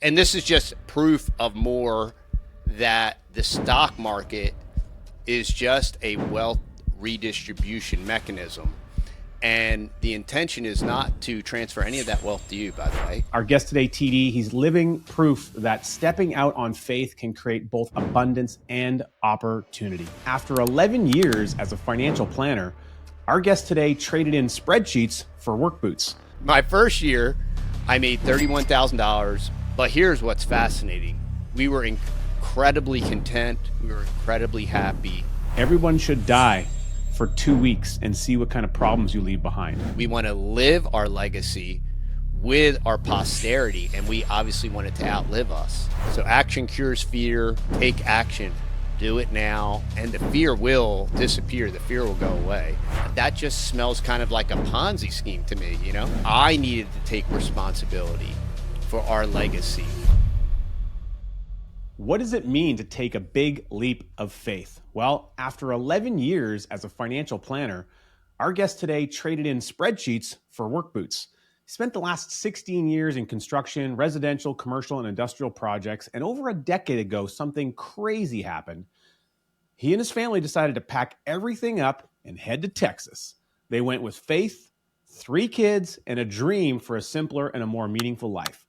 And this is just proof of more that the stock market is just a wealth redistribution mechanism. And the intention is not to transfer any of that wealth to you, by the way. Our guest today, TD, he's living proof that stepping out on faith can create both abundance and opportunity. After 11 years as a financial planner, our guest today traded in spreadsheets for work boots. My first year, I made $31,000, but here's what's fascinating. We were incredibly content. We were incredibly happy. Everyone should die for 2 weeks and see what kind of problems you leave behind. We want to live our legacy with our posterity, and we obviously want it to outlive us. So action cures fear. Take action. Do it now, and the fear will disappear. The fear will go away. That just smells kind of like a Ponzi scheme to me, you know? I needed to take responsibility for our legacy. What does it mean to take a big leap of faith? Well, after 11 years as a financial planner, our guest today traded in spreadsheets for work boots. He spent the last 16 years in construction, residential, commercial, and industrial projects, and over a decade ago, something crazy happened. He and his family decided to pack everything up and head to Texas. They went with faith, 3 kids, and a dream for a simpler and a more meaningful life.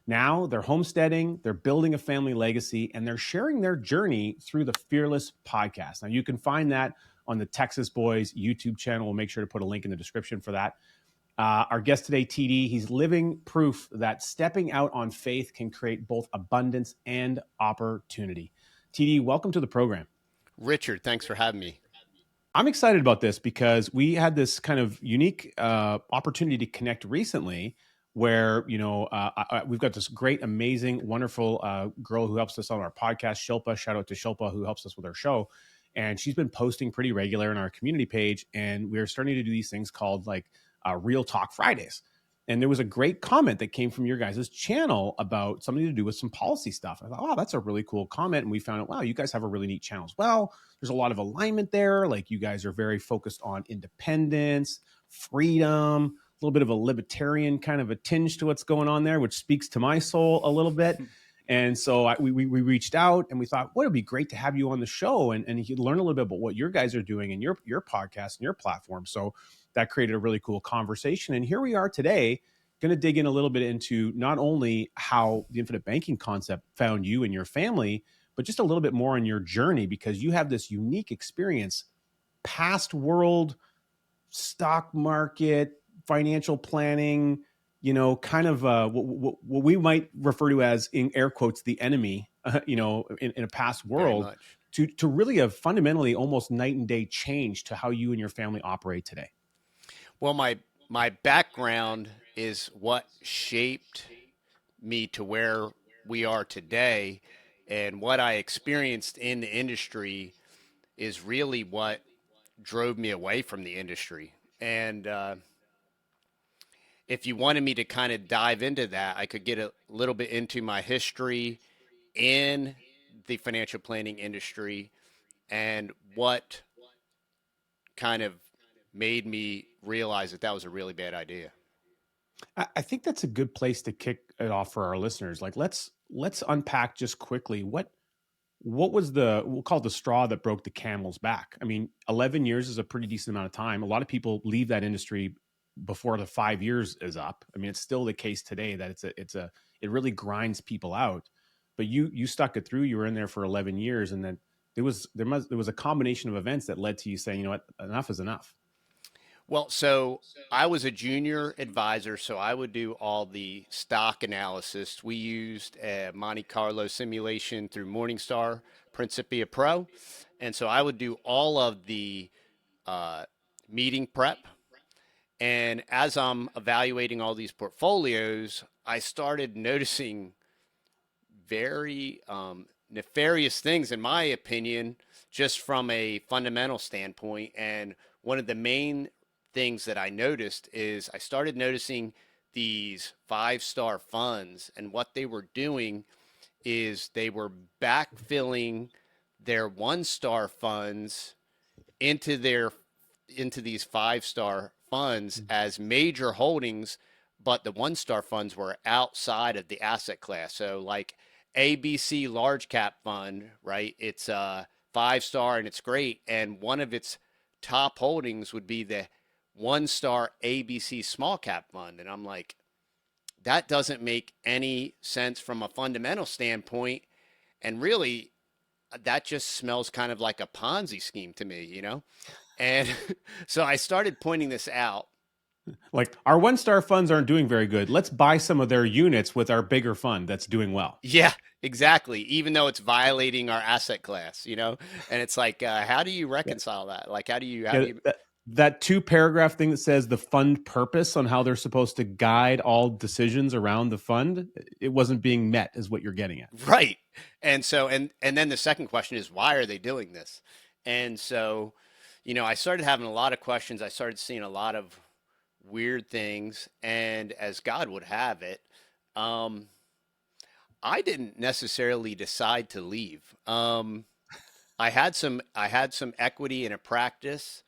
Now they're homesteading, they're building a family legacy, and they're sharing their journey through the Fearless podcast. Now you can find that on the Texas Boys YouTube channel. We'll make sure to put a link in the description for that. Our guest today, TD, he's living proof that stepping out on faith can create both abundance and opportunity. TD, welcome to the program. Richard, thanks for having me. I'm excited about this because we had this kind of unique opportunity to connect recently where, we've got this great, amazing, wonderful girl who helps us on our podcast, Shilpa. Shout out to Shilpa, who helps us with our show. And she's been posting pretty regular on our community page. And we're starting to do these things called Real Talk Fridays. And there was a great comment that came from your guys' channel about something to do with some policy stuff. I thought, wow, that's a really cool comment. And we found out, wow, you guys have a really neat channel as well. There's a lot of alignment there. Like you guys are very focused on independence, freedom, a little bit of a libertarian kind of a tinge to what's going on there, which speaks to my soul a little bit. And so we reached out and we thought, well, it'd be great to have you on the show and you learn a little bit about what your guys are doing and your podcast and your platform. So that created a really cool conversation. And here we are today, going to dig in a little bit into not only how the infinite banking concept found you and your family, but just a little bit more on your journey, because you have this unique experience, past world, stock market, financial planning, kind of what we might refer to as, in air quotes, the enemy, in a past world, to really a fundamentally almost night and day change to how you and your family operate today. Well, my background is what shaped me to where we are today, and what I experienced in the industry is really what drove me away from the industry. And if you wanted me to kind of dive into that, I could get a little bit into my history in the financial planning industry and what kind of made me realize that was a really bad idea. I think that's a good place to kick it off for our listeners. Like, let's unpack just quickly what was we'll call it the straw that broke the camel's back. I mean, 11 years is a pretty decent amount of time. A lot of people leave that industry before the 5 years is up. I mean, it's still the case today that it really grinds people out. But you stuck it through. You were in there for 11 years, and then there was a combination of events that led to you saying, you know what, enough is enough. Well, so I was a junior advisor, so I would do all the stock analysis. We used a Monte Carlo simulation through Morningstar Principia Pro. And so I would do all of the meeting prep. And as I'm evaluating all these portfolios, I started noticing very nefarious things, in my opinion, just from a fundamental standpoint. And one of the main things that I noticed is I started noticing these 5-star funds, and what they were doing is they were backfilling their 1-star funds into these 5-star funds as major holdings, but the one star funds were outside of the asset class. So like ABC large cap fund, right? It's a 5 star and it's great. And one of its top holdings would be the 1 star ABC small cap fund. And I'm like, that doesn't make any sense from a fundamental standpoint. And really, that just smells kind of like a Ponzi scheme to me, you know? And so I started pointing this out. Like our 1 star funds aren't doing very good. Let's buy some of their units with our bigger fund that's doing well. Yeah, exactly. Even though it's violating our asset class, you know? And it's like, how do you Yeah. reconcile that? Like, how do Yeah, you, that 2 paragraph thing that says the fund purpose on how they're supposed to guide all decisions around the fund, it wasn't being met, is what you're getting at. right. And so, and then the second question is, why are they doing this? And so, I started having a lot of questions. I started seeing a lot of weird things. And as God would have it, um, I didn't necessarily decide to leave. I had some equity in a practice,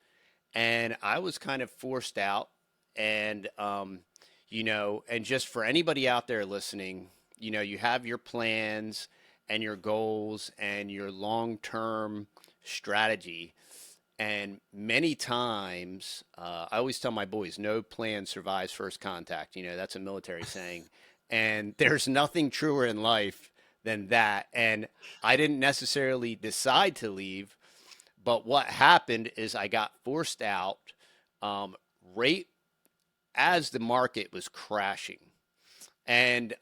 and I was kind of forced out. And and just for anybody out there listening, you have your plans and your goals and your long-term strategy. And many times, I always tell my boys, no plan survives first contact. That's a military saying. And there's nothing truer in life than that. And I didn't necessarily decide to leave, but what happened is I got forced out um, right as the market was crashing. And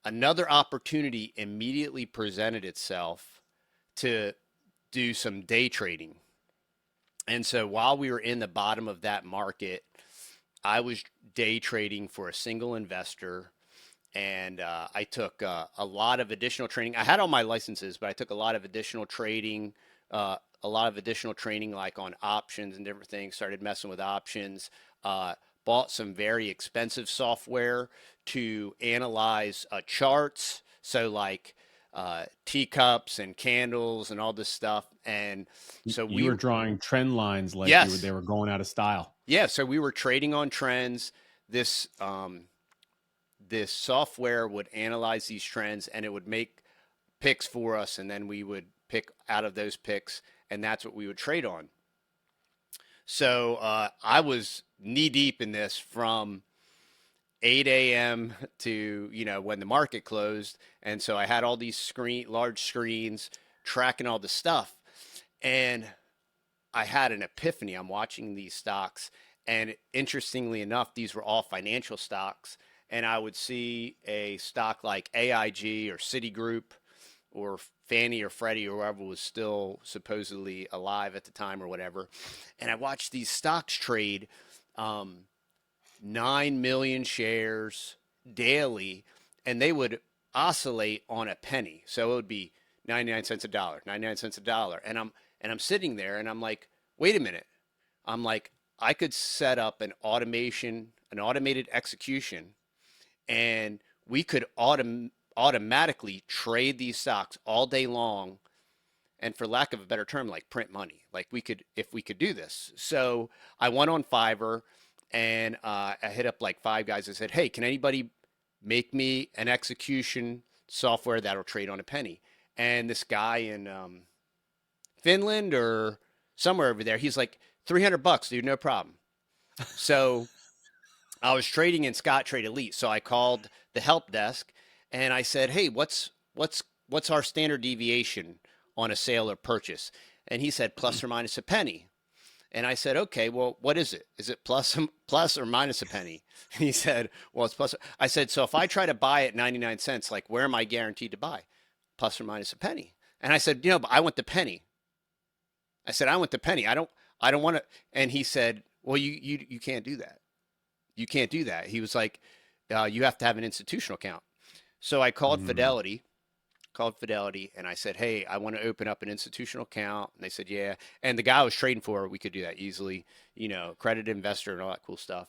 another opportunity immediately presented itself to do some day trading. And so while we were in the bottom of that market, I was day trading for a single investor. And I took a lot of additional training. I had all my licenses, but I took a lot of additional trading, a lot of additional training, like on options and different things. Started messing with options. Bought some very expensive software to analyze charts. So like teacups and candles and all this stuff. And so You we, were drawing trend lines like yes, they were going out of style. yeah. So we were trading on trends. This this software would analyze these trends and it would make picks for us, and then we would pick out of those picks, and that's what we would trade on. So I was knee deep in this from 8 a.m. to when the market closed, and so I had all these large screens tracking all the stuff, and I had an epiphany. I'm watching these stocks, and interestingly enough, these were all financial stocks. And I would see a stock like AIG or Citigroup or Fannie or Freddie or whoever was still supposedly alive at the time or whatever. And I watched these stocks trade um, 9 million shares daily, and they would oscillate on a penny. So it would be 99 cents a dollar, 99 cents a dollar. And I'm sitting there and I'm like, wait a minute. I'm like, I could set up an automated execution, and we could automatically trade these stocks all day long, and for lack of a better term, like print money. Like we could, if we could do this. So I went on Fiverr, and I hit up like 5 guys. I said, hey, can anybody make me an execution software that'll trade on a penny? And this guy in Finland or somewhere over there, he's like, $300, dude, no problem. So I was trading in Scott Trade Elite, so I called the help desk and I said, "Hey, what's our standard deviation on a sale or purchase?" And he said plus or minus a penny. And I said, "Okay, well, what is it? Is it plus or minus a penny?" And he said, "Well, it's plus." I said, "So if I try to buy at 99 cents, like where am I guaranteed to buy? Plus or minus a penny?" And I said, but I want the penny." I said, "I want the penny. I don't want to." And he said, "Well, you can't do that. You can't do that." He was like, "You have to have an institutional account." So I Mm. called Fidelity, and I said, "Hey, I want to open up an institutional account." And they said, "Yeah." And the guy I was trading for, we could do that easily, accredited investor and all that cool stuff.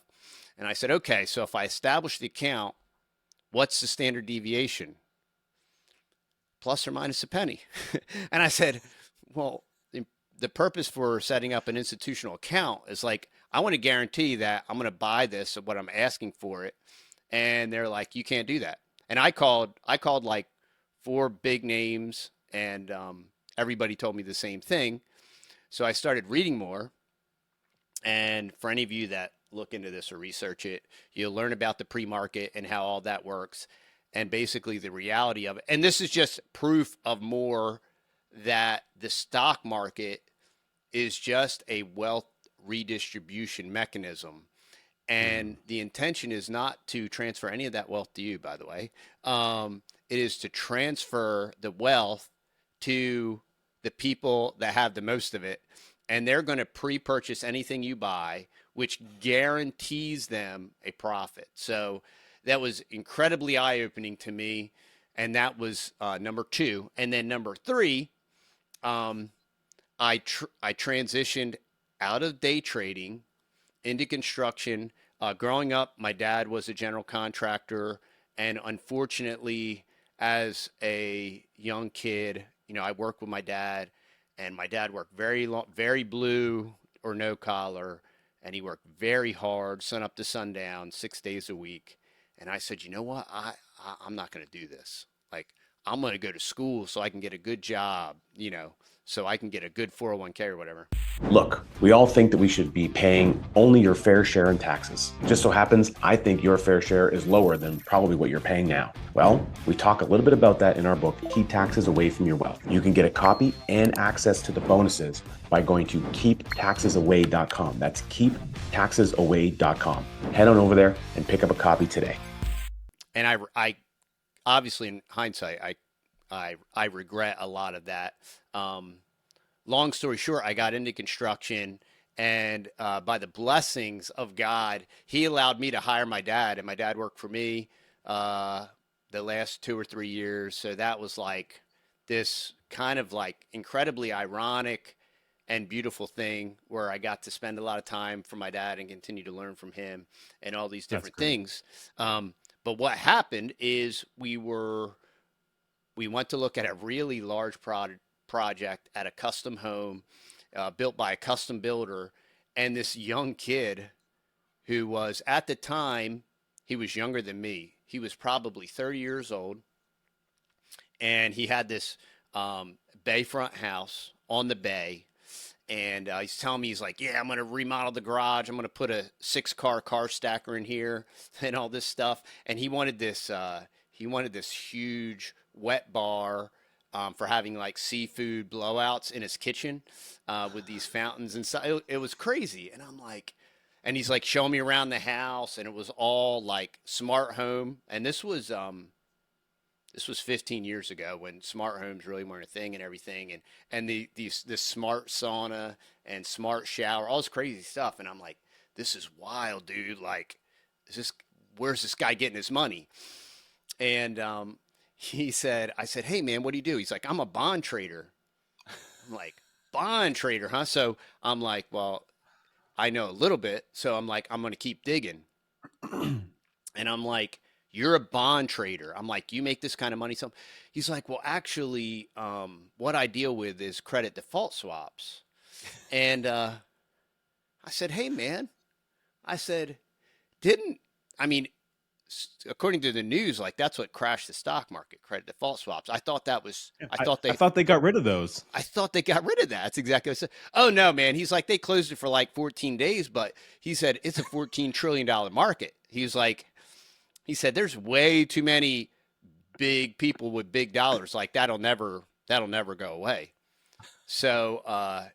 And I said, "Okay, so if I establish the account, what's the standard deviation? Plus or minus a penny?" And I said, "Well, the purpose for setting up an institutional account is like I want to guarantee that I'm going to buy this at what I'm asking for it. And they're like, you can't do that. And I called like four big names, and everybody told me the same thing. So I started reading more. And for any of you that look into this or research it, you'll learn about the pre-market and how all that works, and basically the reality of it. And this is just proof of more that the stock market is just a wealth redistribution mechanism. Mm. And the intention is not to transfer any of that wealth to you, by the way. It is to transfer the wealth to the people that have the most of it. And they're going to pre purchase anything you buy, which guarantees them a profit. So that was incredibly eye opening to me. And that was number two. And then number three, um, I transitioned out of day trading into construction. Growing up, my dad was a general contractor, and unfortunately, as a young kid, I worked with my dad, and my dad worked very long, very blue or no collar, and he worked very hard, sun up to sundown, 6 days a week. And I said, you know what? I'm not going to do this. Like, I'm going to go to school so I can get a good job, so I can get a good 401k or whatever. Look, we all think that we should be paying only your fair share in taxes. It just so happens, I think your fair share is lower than probably what you're paying now. Well, we talk a little bit about that in our book, Keep Taxes Away from Your Wealth. You can get a copy and access to the bonuses by going to keeptaxesaway.com. That's keeptaxesaway.com. Head on over there and pick up a copy today. And I obviously in hindsight, I regret a lot of that. Long story short, I got into construction, and by the blessings of God, He allowed me to hire my dad, and my dad worked for me the last 2 or 3 years. So that was like this kind of like incredibly ironic and beautiful thing where I got to spend a lot of time for my dad and continue to learn from him and all these That's different great. things. But what happened is we went to look at a really large project at a custom home built by a custom builder. And this young kid who was at the time, he was younger than me. He was probably 30 years old. And he had this bayfront house on the bay. And he's telling me, he's like, yeah, I'm going to remodel the garage. I'm going to put a 6-car stacker in here and all this stuff. And he wanted this huge wet bar for having like seafood blowouts in his kitchen with these fountains and stuff. It was crazy. And I'm like, and he's like showing me around the house, and it was all like smart home. And this was 15 years ago when smart homes really weren't a thing and everything. And this smart sauna and smart shower, all this crazy stuff. And I'm like, this is wild, dude. Like, where's this guy getting his money? And I said, hey man, what do you do? He's like, I'm a bond trader. I'm like, bond trader, huh? So I'm like, well, I know a little bit. So I'm like, I'm going to keep digging. And I'm like, you're a bond trader. I'm like, you make this kind of money. So he's like, well, actually, what I deal with is credit default swaps. And I said, hey, man, I said, I mean, according to the news, like that's what crashed the stock market, credit default swaps. I thought that was, Yeah, I thought I thought they got rid of those. I thought they got rid of that. That's exactly what I said. Oh no, man. He's like, they closed it for like 14 days, but he said it's a $14 trillion market. He said, there's way too many big people with big dollars. Like that'll never go away. So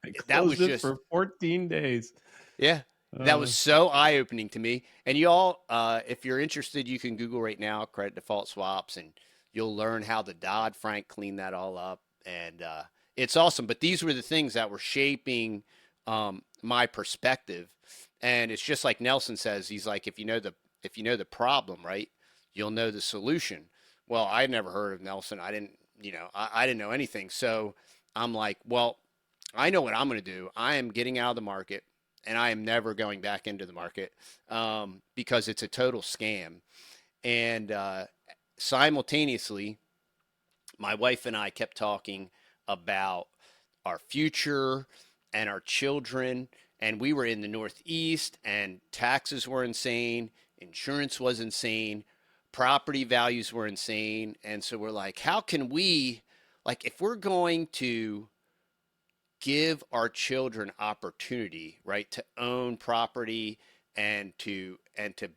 They that was closed it just, for 14 days. yeah, that was Uh, so eye opening to me. And y'all, if you're interested, you can Google right now credit default swaps, and you'll learn how the Dodd-Frank cleaned that all up. And it's awesome. But these were the things that were shaping my perspective. And it's just like Nelson says. He's like, if you know the problem, right, you'll know the solution. Well, I never heard of Nelson. I didn't, I didn't know anything. So I'm like, well, I know what I'm going to do. I am getting out of the market, and I am never going back into the market because it's a total scam. And simultaneously, my wife and I kept talking about our future and our children and we were in the Northeast, and taxes were insane, insurance was insane, property values were insane. And so we're like, how can we, like, if we're going to give our children opportunity, right, to own property and to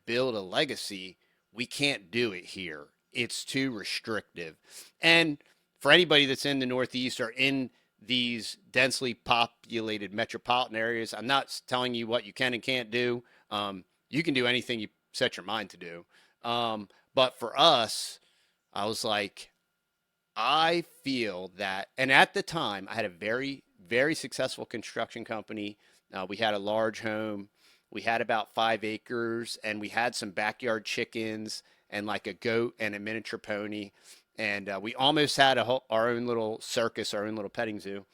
build a legacy, we can't do it here. It's too restrictive. And for anybody that's in the Northeast or in these densely populated metropolitan areas, I'm not telling you what you can and can't do. You can do anything you set your mind to do. But for us, I was like, I feel that, and at the time, I had a very, very successful construction company. We had a large home. We had about 5 acres, and we had some backyard chickens and like a goat and a miniature pony. And we almost had our own little circus, our own little petting zoo.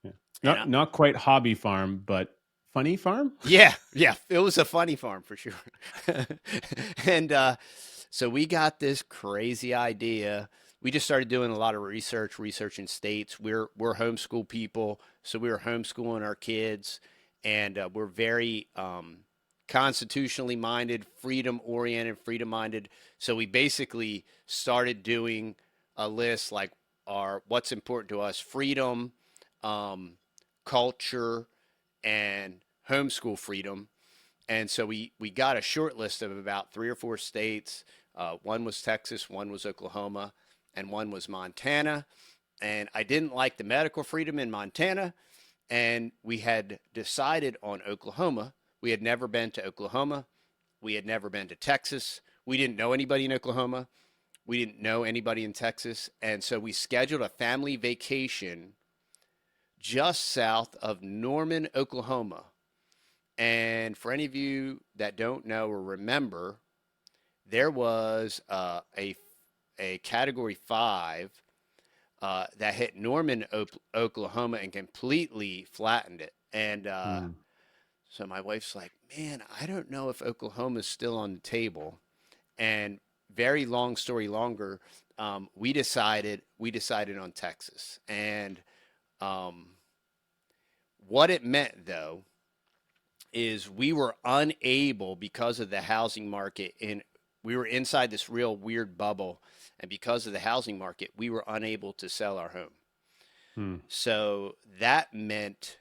Yeah. And Not quite hobby farm, but funny farm. yeah, it was a funny farm for sure. And so we got this crazy idea. We just started doing a lot of research in states. We're homeschool people, so we were homeschooling our kids, and we're very constitutionally minded, freedom oriented, freedom minded. So we basically started doing a list like our what's important to us: freedom, culture, and homeschool freedom. And so we got a short list of about 3 or 4 states. One was Texas, one was Oklahoma, and one was Montana. And I didn't like the medical freedom in Montana. And we had decided on Oklahoma. We had never been to Oklahoma. We had never been to Texas. We didn't know anybody in Oklahoma. We didn't know anybody in Texas. And so we scheduled a family vacation just south of Norman, Oklahoma. And for any of you that don't know or remember, there was a Category 5 that hit Norman, Oklahoma, and completely flattened it. And so my wife's like, man, I don't know if Oklahoma's still on the table. And very long story longer, we decided on Texas. And what it meant, though, is we were unable, because of the housing market, we were inside this real weird bubble, and because of the housing market, we were unable to sell our home. So that meant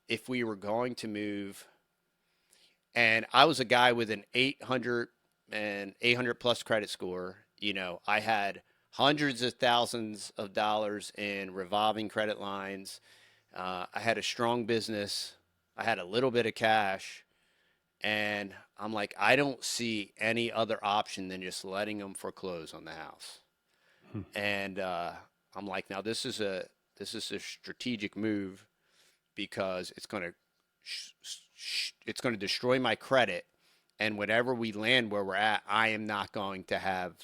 if we were going to move, and I was a guy with an 800 plus credit score, I had hundreds of thousands of dollars in revolving credit lines. I had a strong business. I had a little bit of cash, and I'm like, I don't see any other option than just letting them foreclose on the house. And I'm like, now this is a strategic move, because it's going to destroy my credit, and whenever we land where we're at, I'm not going to have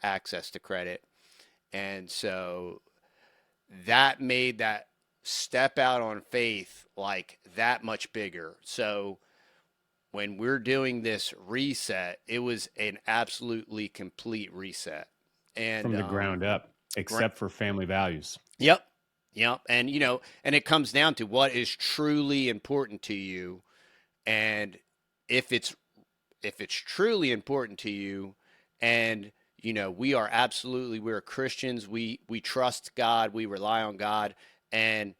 access to credit. And so that made that step out on faith like that much bigger. So when we're doing this reset, it was an absolutely complete reset. And From the ground up, except for family values. Yep. And and it comes down to what is truly important to you. And if it's truly important to you, and we're Christians, we trust God, we rely on God, and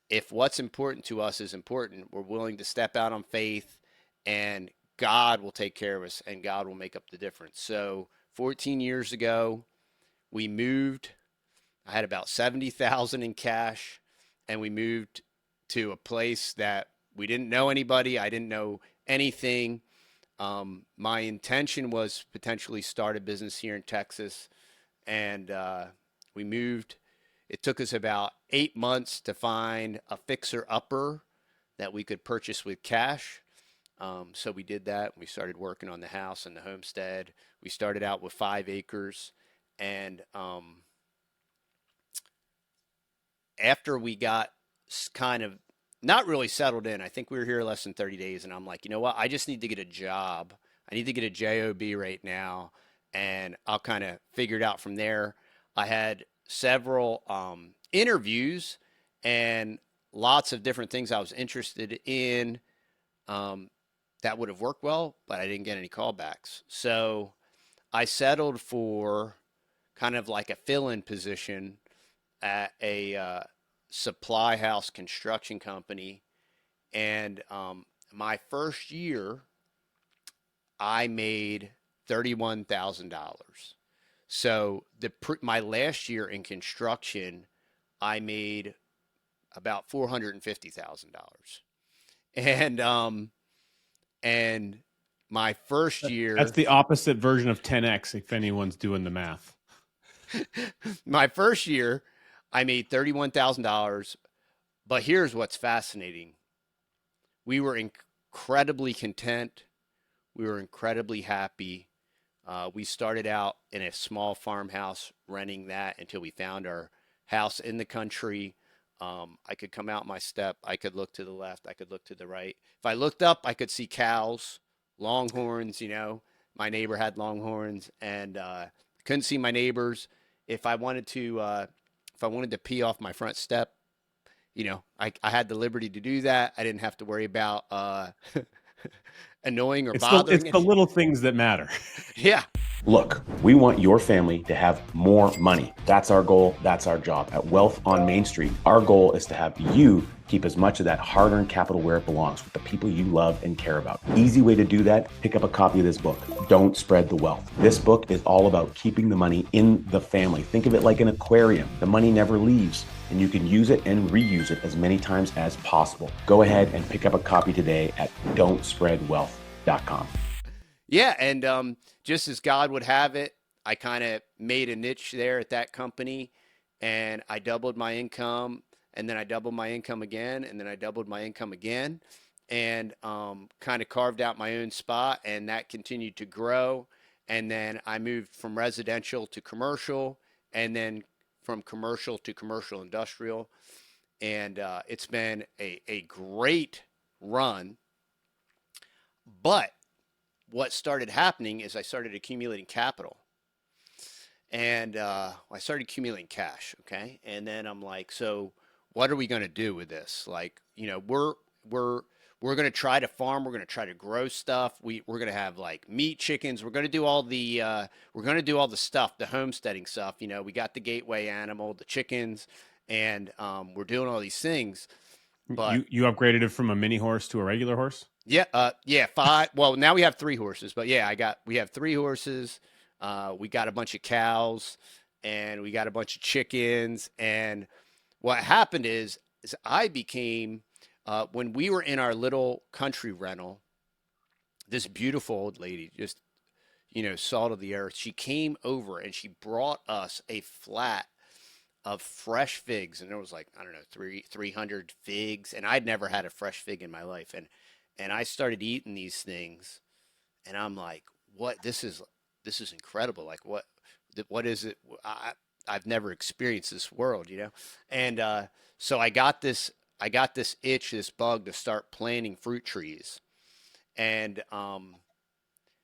if what's important to us is important, we're willing to step out on faith, and God will take care of us, and God will make up the difference. So 14 years ago, we moved. I had about 70,000 in cash, and we moved to a place that we didn't know anybody. I didn't know anything. My intention was potentially start a business here in Texas, and we moved. It took us about 8 months to find a fixer-upper that we could purchase with cash. So we did that. We started working on the house and the homestead. We started out with 5 acres, and after we got kind of not really settled in, I think we were here less than 30 days, and I'm like, you know what? I just need to get a job. I need to get a job right now, and I'll kind of figure it out from there. I had several interviews, and lots of different things I was interested in that would have worked well, but I didn't get any callbacks. So I settled for kind of like a fill-in position at a supply house construction company. And my first year, I made $31,000. So my last year in construction, I made about $450,000. And my first That's year, the opposite version of 10x if anyone's doing the math. my first year, I made $31,000. But here's what's fascinating. We were incredibly content. We were incredibly happy. We started out in a small farmhouse, renting that until we found our house in the country. I could come out my step. I could look to the left. I could look to the right. If I looked up, I could see cows, longhorns. My neighbor had longhorns, and couldn't see my neighbors. If I wanted to pee off my front step, I had the liberty to do that. I didn't have to worry about annoying or bothering It's the little things that matter. Yeah. Look, we want your family to have more money. That's our goal. That's our job. At Wealth on Main Street, our goal is to have you keep as much of that hard-earned capital where it belongs, with the people you love and care about. Easy way to do that, pick up a copy of this book, Don't Spread the Wealth. This book is all about keeping the money in the family. Think of it like an aquarium. The money never leaves, and you can use it and reuse it as many times as possible. Go ahead and pick up a copy today at don'tspreadwealth.com. Yeah, and just as God would have it, I kind of made a niche there at that company, and I doubled my income, and then I doubled my income again, and then I doubled my income again, and kind of carved out my own spot, and that continued to grow. And then I moved from residential to commercial, and then from commercial to commercial industrial, and it's been a great run. But what started happening is I started accumulating capital, and I started accumulating cash. Okay, and then I'm like, so what are we going to do with this? Like, we're going to try to farm. We're going to try to grow stuff. We're going to have like meat, chickens. We're going to do all the stuff, the homesteading stuff. We got the gateway animal, the chickens, and we're doing all these things. But you upgraded it from a mini horse to a regular horse? Yeah, 5. Well, now we have 3 horses, but yeah, we have 3 horses. We got a bunch of cows, and we got a bunch of chickens. And what happened is I became, when we were in our little country rental, this beautiful old lady, just, salt of the earth, she came over and she brought us a flat of fresh figs, and there was like, I don't know, 300 figs, and I'd never had a fresh fig in my life. And I started eating these things, and I'm like, what? This is incredible. Like, what is it? I've never experienced this world, And so I got this itch, this bug to start planting fruit trees. And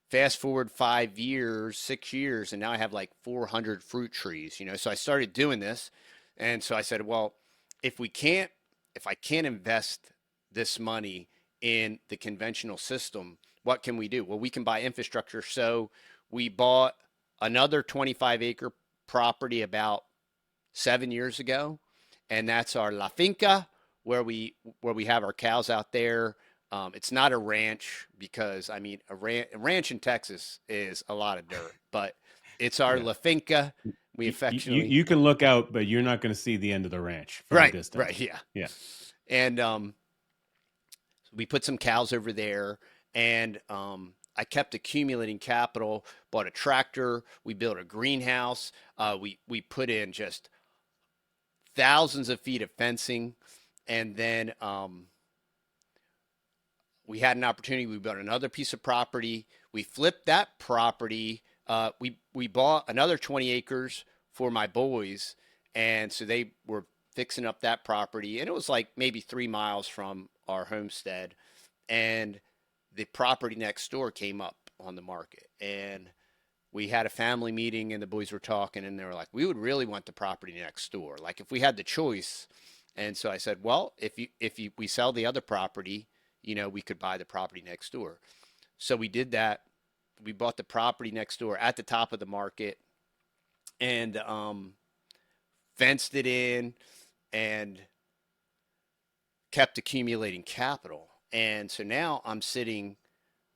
fast forward 5 years, 6 years, and now I have like 400 fruit trees, So I started doing this, and so I said, well, if I can't invest this money in the conventional system, what can we do? Well, we can buy infrastructure. So we bought another 25-acre property about 7 years ago, and that's our La Finca, where we have our cows out there. It's not a ranch, because I mean a ranch in Texas is a lot of dirt, but it's our La Finca. We affectionately you can look out, but you're not going to see the end of the ranch from a distance. Right, yeah, yeah. And we put some cows over there, and I kept accumulating capital, bought a tractor, we built a greenhouse, we put in just thousands of feet of fencing, and then we had an opportunity. We bought another piece of property. We flipped that property. We bought another 20 acres for my boys, and so they were fixing up that property, and it was like maybe 3 miles from our homestead, and the property next door came up on the market, and we had a family meeting, and the boys were talking, and they were like, we would really want the property next door. Like, if we had the choice, And so I said, well, we sell the other property, we could buy the property next door. So we did that. We bought the property next door at the top of the market, and fenced it in and kept accumulating capital. And so now I'm sitting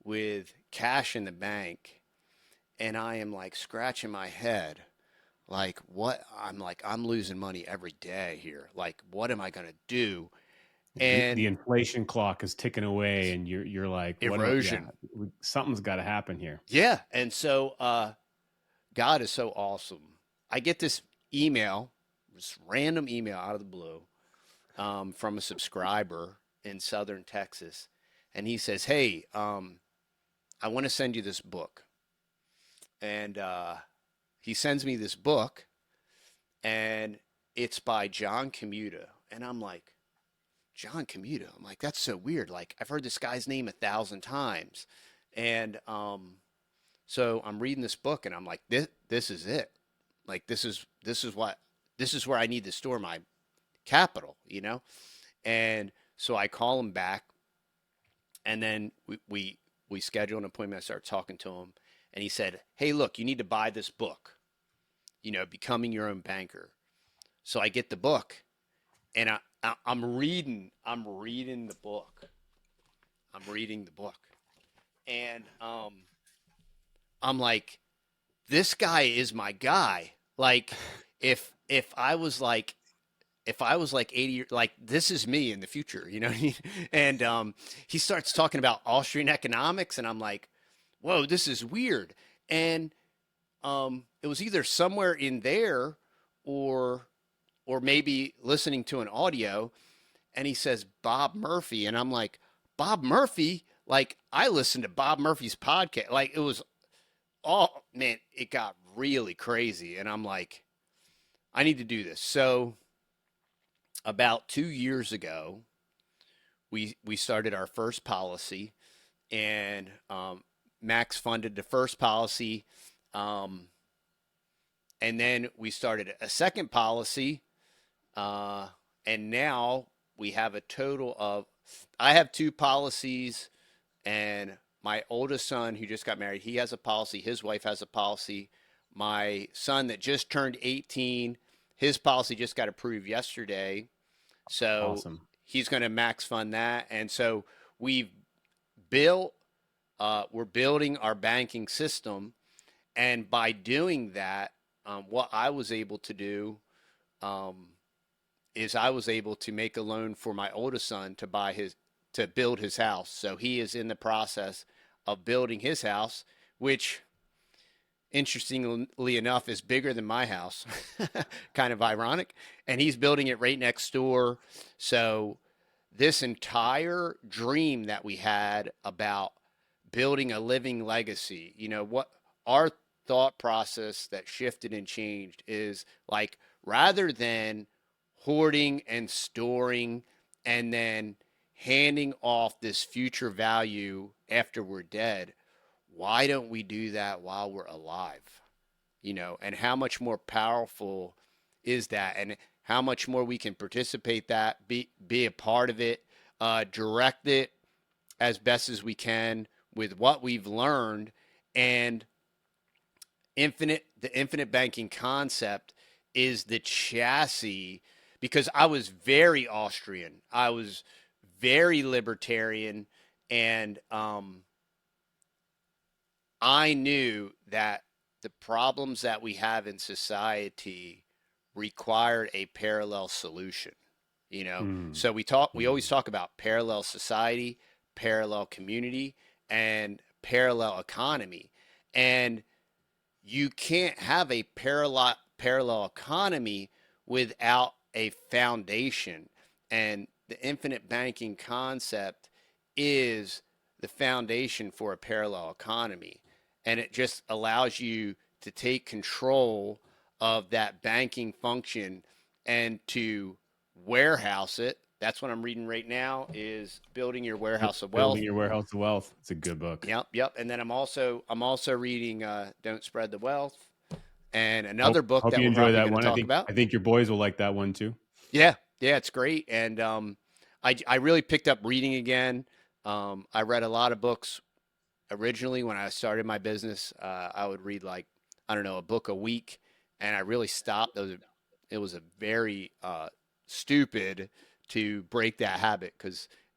with cash in the bank, and I am like scratching my head. Like, I'm losing money every day here. Like, what am I going to do? The And inflation clock is ticking away, and you're like, what am I, erosion. something's got to happen here. Yeah. And so, God is so awesome. I get this email, this random email out of the blue, from a subscriber in Southern Texas. And he says, hey, I want to send you this book. And he sends me this book, and it's by John Commuta. And I'm like, John Commuta? I'm like, that's so weird. Like, I've heard this guy's name 1,000 times. And so I'm reading this book, and I'm like, this is it. Like, this is where I need to store my capital, And so I call him back, and then we schedule an appointment. I start talking to him, and he said, hey, look, you need to buy this book, Becoming Your Own Banker. So I get the book, and I'm reading the book. And I'm like, this guy is my guy. Like, if I was like 80, like, this is me in the future, you know what I mean? And he starts talking about Austrian economics, and I'm like, whoa, this is weird. And it was either somewhere in there or maybe listening to an audio, and he says Bob Murphy, and I'm like, Bob Murphy? Like, I listened to Bob Murphy's podcast. Like, it was all, man, it got really crazy, and I'm like, I need to do this. So about 2 years ago, we started our first policy, and Max funded the first policy, and then we started a second policy, and now we have a total of, I have 2 policies, and my oldest son, who just got married, he has a policy. His wife has a policy. My son that just turned 18, his policy just got approved yesterday. So Awesome. he's going to max fund that. And so we've built, we're building our banking system. And by doing that, what I was able to do is I was able to make a loan for my oldest son to build his house. So he is in the process of building his house, which, interestingly enough, is bigger than my house. Kind of ironic. And he's building it right next door. So this entire dream that we had about building a living legacy, what our thought process that shifted and changed is, like, rather than hoarding and storing and then handing off this future value after we're dead, why don't we do that while we're alive? And how much more powerful is that, and how much more we can participate that, be a part of it, direct it as best as we can with what we've learned. And the infinite banking concept is the chassis, because I was very Austrian. I was very libertarian, and I knew that the problems that we have in society required a parallel solution, So we always talk about parallel society, parallel community, and parallel economy. And you can't have a parallel economy without a foundation. And the infinite banking concept is the foundation for a parallel economy. And it just allows you to take control of that banking function and to warehouse it. That's what I'm reading right now, is Building Your Warehouse of Wealth. Building Your Warehouse of Wealth. It's a good book. Yep. And then I'm also reading Don't Spread the Wealth, and another book hope that you we're enjoy probably that going one. to talk about. I think your boys will like that one too. Yeah. Yeah, it's great. And I really picked up reading again. I read a lot of books originally when I started my business. I would read like, I don't know, a book a week, and I really stopped. It was a very stupid to break that habit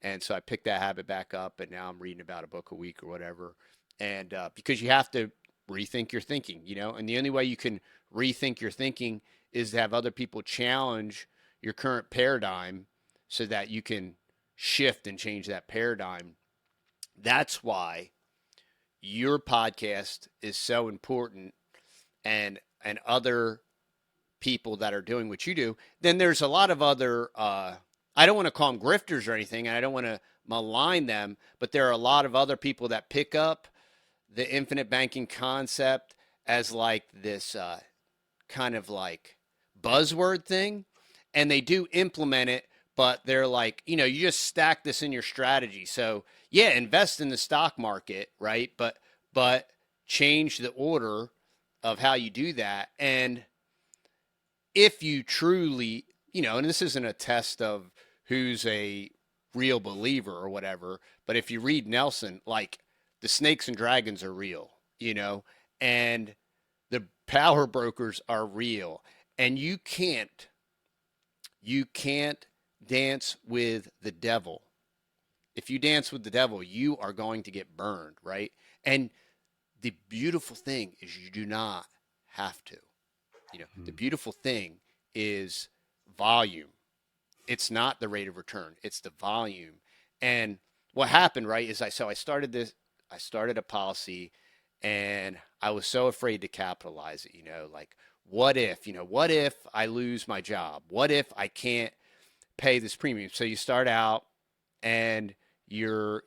and so I picked that habit back up, and now I'm reading about a book a week or whatever. And because you have to rethink your thinking, and the only way you can rethink your thinking is to have other people challenge your current paradigm so that you can shift and change that paradigm. That's why your podcast is so important, and other people that are doing what you do. Then there's a lot of other I don't want to call them grifters or anything, and I don't want to malign them, but there are a lot of other people that pick up the infinite banking concept as like this kind of like buzzword thing, and they do implement it, but they're like, you just stack this in your strategy. So yeah, invest in the stock market, right? But change the order of how you do that. And if you truly, and this isn't a test of who's a real believer or whatever, but if you read Nelson, like the snakes and dragons are real, and the power brokers are real, and you can't dance with the devil. If you dance with the devil, you are going to get burned, right? And the beautiful thing is you do not have to. The beautiful thing is volume. It's not the rate of return, it's the volume. And what happened, right, is I started a policy, and I was so afraid to capitalize it, like what if I lose my job? What if I can't pay this premium? So you start out and you're,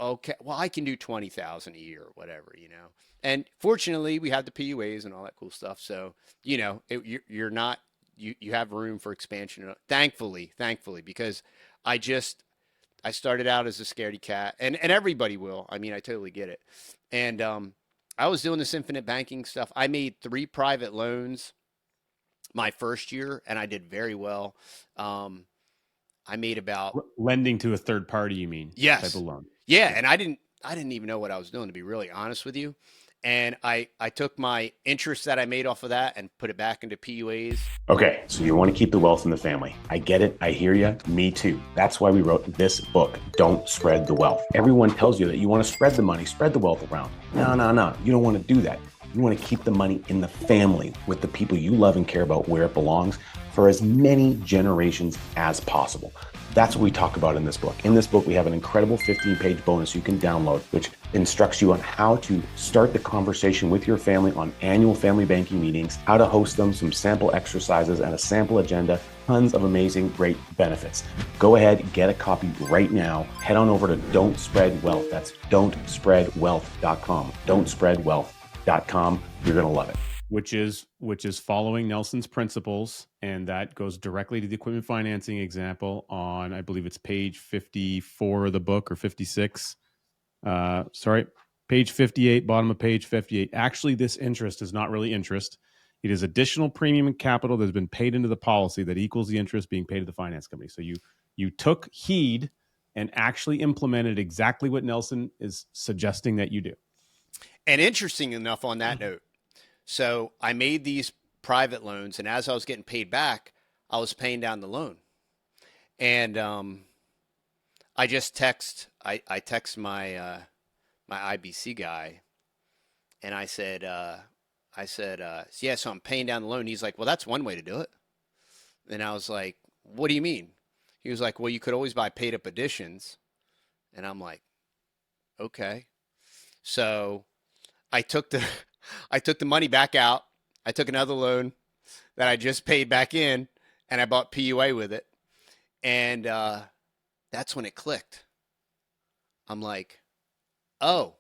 okay, well, I can do 20,000 a year or whatever, And fortunately, we have the PUAs and all that cool stuff. So, you're not, you have room for expansion. Thankfully, because I started out as a scaredy cat, and everybody will. I mean, I totally get it. And I was doing this infinite banking stuff. I made 3 private loans my first year, and I did very well. I made about Lending to a third party, you mean? yes, Type of loan. yeah, and I didn't even know what I was doing, to be really honest with you. And I took my interest that I made off of that and put it back into PUAs. Okay, so you want to keep the wealth in the family. I get it. I hear you. Me too. That's why we wrote this book, Don't Spread the Wealth. Everyone tells you that you want to spread the money, spread the wealth around. No. You don't want to do that. You want to keep the money in the family with the people you love and care about where it belongs for as many generations as possible. That's what we talk about in this book. In this book, we have an incredible 15-page bonus you can download, which instructs you on how to start the conversation with your family on annual family banking meetings, how to host them, some sample exercises, and a sample agenda. Tons of amazing, great benefits. Go ahead, get a copy right now. Head on over to Don't Spread Wealth. That's don'tspreadwealth.com. Don'tspreadwealth.com. You're going to love it. Which is following Nelson's principles, and that goes directly to the equipment financing example on, I believe it's page 54 of the book, or 56. Page 58, bottom of page 58. Actually, this interest is not really interest. It is additional premium and capital that has been paid into the policy that equals the interest being paid to the finance company. So you took heed and actually implemented exactly what Nelson is suggesting that you do. And interesting enough on that note, so I made these private loans, and as I was getting paid back, I was paying down the loan. And I just text my my IBC guy, and I said, yeah, so I'm paying down the loan. He's like, well, that's one way to do it. And I was like, what do you mean? He was like, well, you could always buy paid up additions. And I'm like, okay. So I took the money back out. I took another loan that I just paid back in, and I bought PUA with it. And that's when it clicked. I'm like, oh,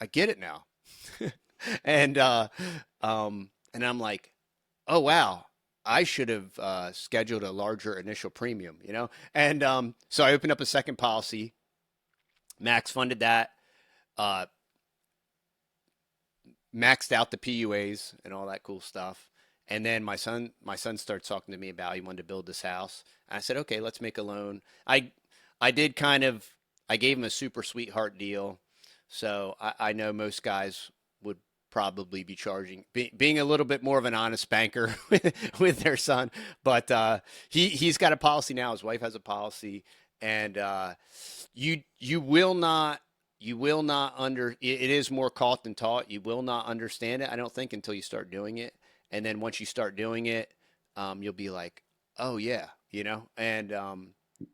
I get it now. and I'm like, oh, wow, I should have scheduled a larger initial premium, And so I opened up a second policy. Max funded that. Maxed out the PUAs and all that cool stuff. And then my son starts talking to me about he wanted to build this house. And I said, okay, let's make a loan. I did kind of, I gave him a super sweetheart deal. So I know most guys would probably be charging, being a little bit more of an honest banker with their son. But he's got a policy now. His wife has a policy, and you will not it is more caught than taught. You will not understand it, I don't think, until you start doing it. And then once you start doing it, you'll be like, oh yeah, and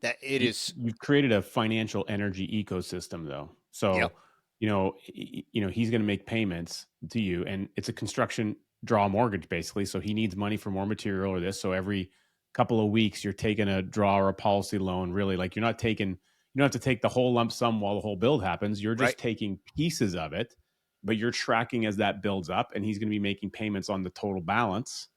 that it is. You've created a financial energy ecosystem, though. Yep. So, he's going to make payments to you, and it's a construction draw mortgage basically. So he needs money for more material or this. So every couple of weeks, you're taking a draw or a policy loan. Really, like you're not taking, you don't have to take the whole lump sum while the whole build happens. You're just Right. taking pieces of it, but you're tracking as that builds up, and he's going to be making payments on the total balance.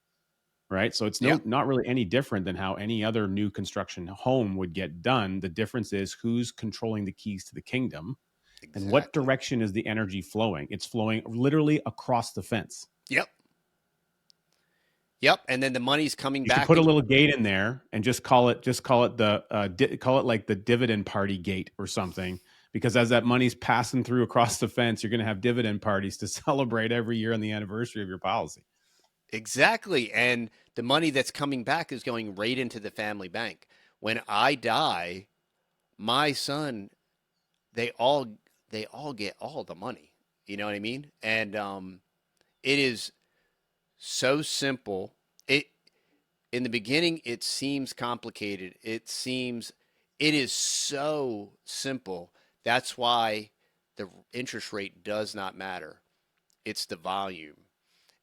Right. So it's Yeah. not really any different than how any other new construction home would get done. The difference is who's controlling the keys to the kingdom and what Exactly. direction is the energy flowing. It's flowing literally across the fence. Yep. Yep. And then the money's coming You should back put a and little gate in there and just call it call it like the dividend party gate or something. Because as that money's passing through across the fence, you're going to have dividend parties to celebrate every year on the anniversary of your policy. exactly. And the money that's coming back is going right into the family bank. When I die, my son, they all get all the money. You know what I mean? And it is so simple. It In the beginning it seems complicated. It is so simple. That's why the interest rate does not matter. It's the volume.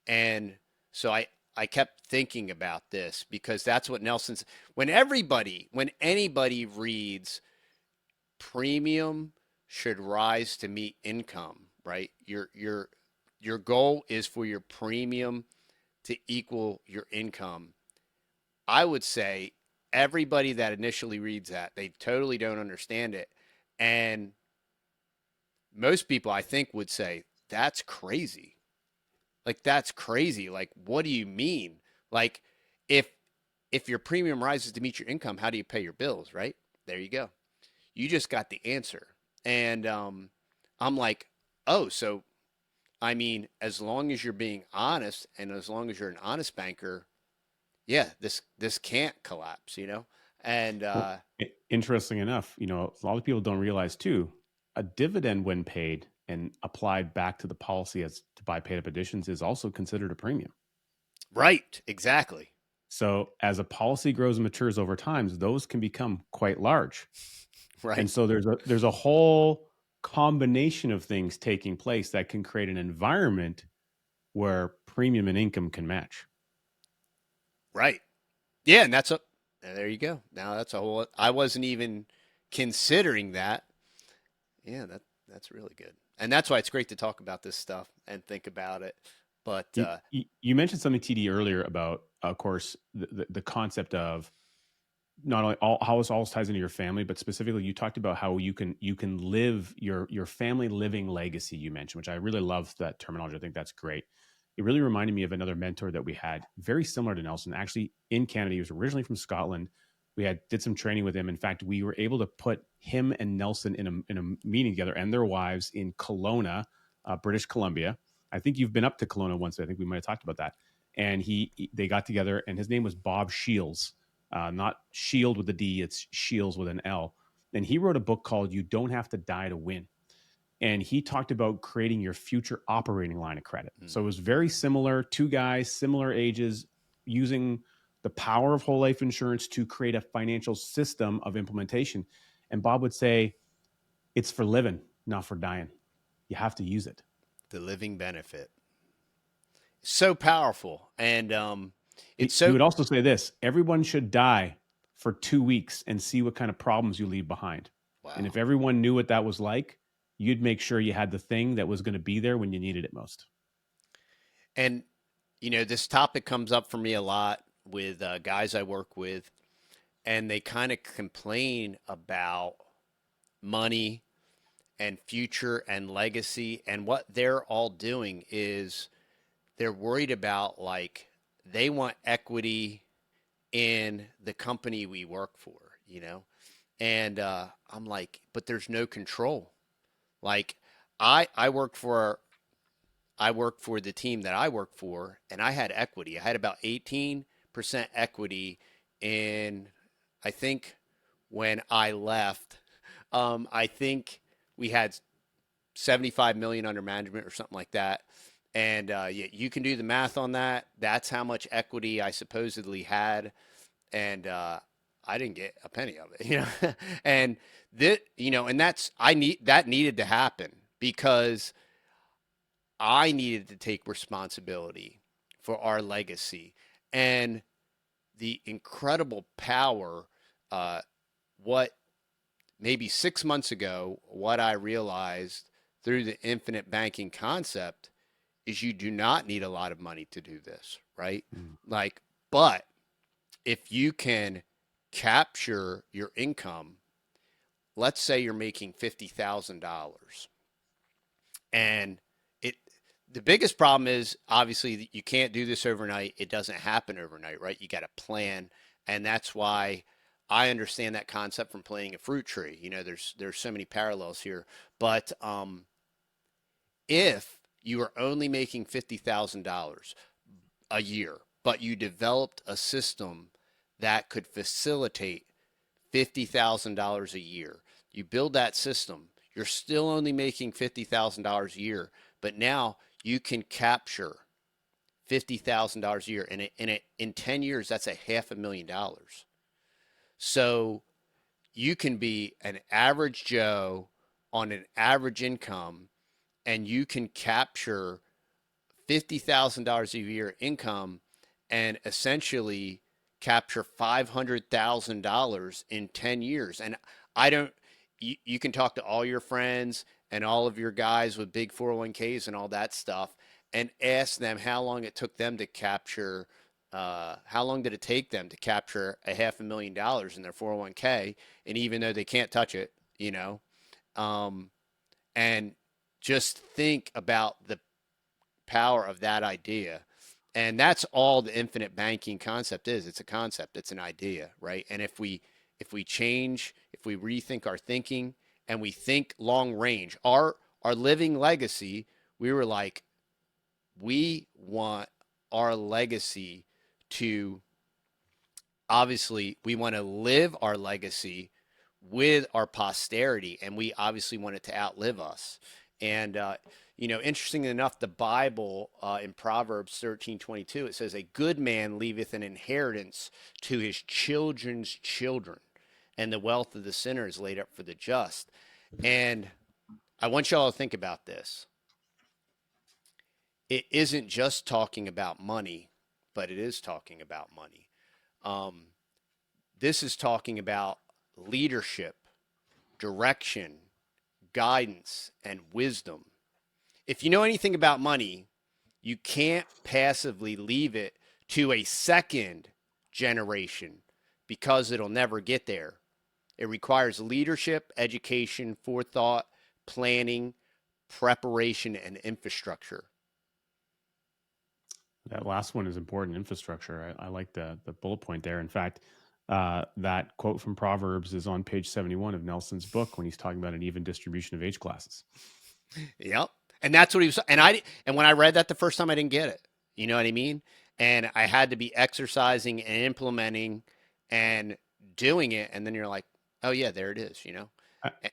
And so I kept thinking about this because that's what Nelson's when anybody reads premium should rise to meet income, right? Your goal is for your premium to equal your income. I would say everybody that initially reads that, they totally don't understand it. And most people I think would say, that's crazy. Like that's crazy. Like what do you mean? Like if if your premium rises to meet your income, how do you pay your bills, right? There you go. You just got the answer. And I'm like, "Oh, so I mean, as long as you're being honest and as long as you're an honest banker, yeah, this can't collapse." And Well, interesting enough, a lot of people don't realize too, a dividend when paid and applied back to the policy as to buy paid up additions is also considered a premium. right, exactly. So as a policy grows and matures over time, those can become quite large. And Right. so there's a whole combination of things taking place that can create an environment where premium and income can match. Right. Yeah, and there you go. Now that's a whole I wasn't even considering that. Yeah, that's really good. And that's why it's great to talk about this stuff and think about it. But You mentioned something, TD, earlier about, of course, the concept of not only how this all ties into your family, but specifically you talked about how you can live your family living legacy. You mentioned, which I really love that terminology. I think that's great. It really reminded me of another mentor that we had, very similar to Nelson, actually in Canada. He was originally from Scotland. We did some training with him. In fact, we were able to put him and Nelson in a meeting together, and their wives in Kelowna, British Columbia. I think you've been up to Kelowna once. I think we might have talked about that. And they got together, and his name was Bob Shields, not Shield with a D, it's Shields with an L. And he wrote a book called "You Don't Have to Die to Win." And he talked about creating your future operating line of credit. mm, So it was very similar, two guys, similar ages, using the power of whole life insurance to create a financial system of implementation. And Bob would say, it's for living, not for dying. You have to use it. the living benefit. So powerful. And it's He so would also say this: everyone should die for 2 weeks and see what kind of problems you leave behind. And wow. if everyone knew what that was like, you'd make sure you had the thing that was going to be there when you needed it most. And this topic comes up for me a lot with guys I work with, and they kind of complain about money and future and legacy. And what they're all doing is they're worried about like they want equity in the company we work for, you know? And I'm like, but there's no control. Like I worked for the team that I work for, and I had equity. I had about 18% equity in, I think when I left, I think we had 75 million under management or something like that. And yeah, you can do the math on that. That's how much equity I supposedly had. And I didn't get a penny of it, you know. And that, you know, and that needed to happen because I needed to take responsibility for our legacy and the incredible power. What maybe 6 months ago, what I realized through the infinite banking concept is you do not need a lot of money to do this, right? Like, but if you can capture your income, let's say you're making $50,000 and it, the biggest problem is obviously that you can't do this overnight. It doesn't happen overnight, right? You got to plan. And that's why I understand that concept from playing a fruit tree. You know, there's so many parallels here. But if you are only making $50,000 a year, but you developed a system that could facilitate $50,000 a year, you build that system, you're still only making $50,000 a year, but now you can capture $50,000 a year. And in 10 years, that's $500,000. So you can be an average Joe on an average income, and you can capture $50,000 a year income and essentially capture $500,000 in 10 years. And I don't, you can talk to all your friends and all of your guys with big 401ks and all that stuff and ask them how long it took them to capture, how long did it take them to capture $500,000 in their 401k? And even though they can't touch it, you know, and just think about the power of that idea. And that's all the infinite banking concept is. It's a concept, it's an idea, right? And if we change, if we rethink our thinking and we think long range, our living legacy, we were like, we want our legacy to, obviously we want to live our legacy with our posterity, and we obviously want it to outlive us. And you know, interesting enough, the Bible in Proverbs 13:22, it says, "A good man leaveth an inheritance to his children's children, and the wealth of the sinner is laid up for the just." And I want y'all to think about this. It isn't just talking about money, but it is talking about money. This is talking about leadership, direction, guidance, and wisdom. If you know anything about money, you can't passively leave it to a second generation because it'll never get there. It requires leadership, education, forethought, planning, preparation, and infrastructure. That last one is important, infrastructure. I like the bullet point there. In fact, that quote from Proverbs is on page 71 of Nelson's book when he's talking about an even distribution of age classes. Yep. And that's what he was. And when I read that the first time, I didn't get it. You know what I mean? And I had to be exercising and implementing and doing it. And then you're like, oh yeah, there it is, you know?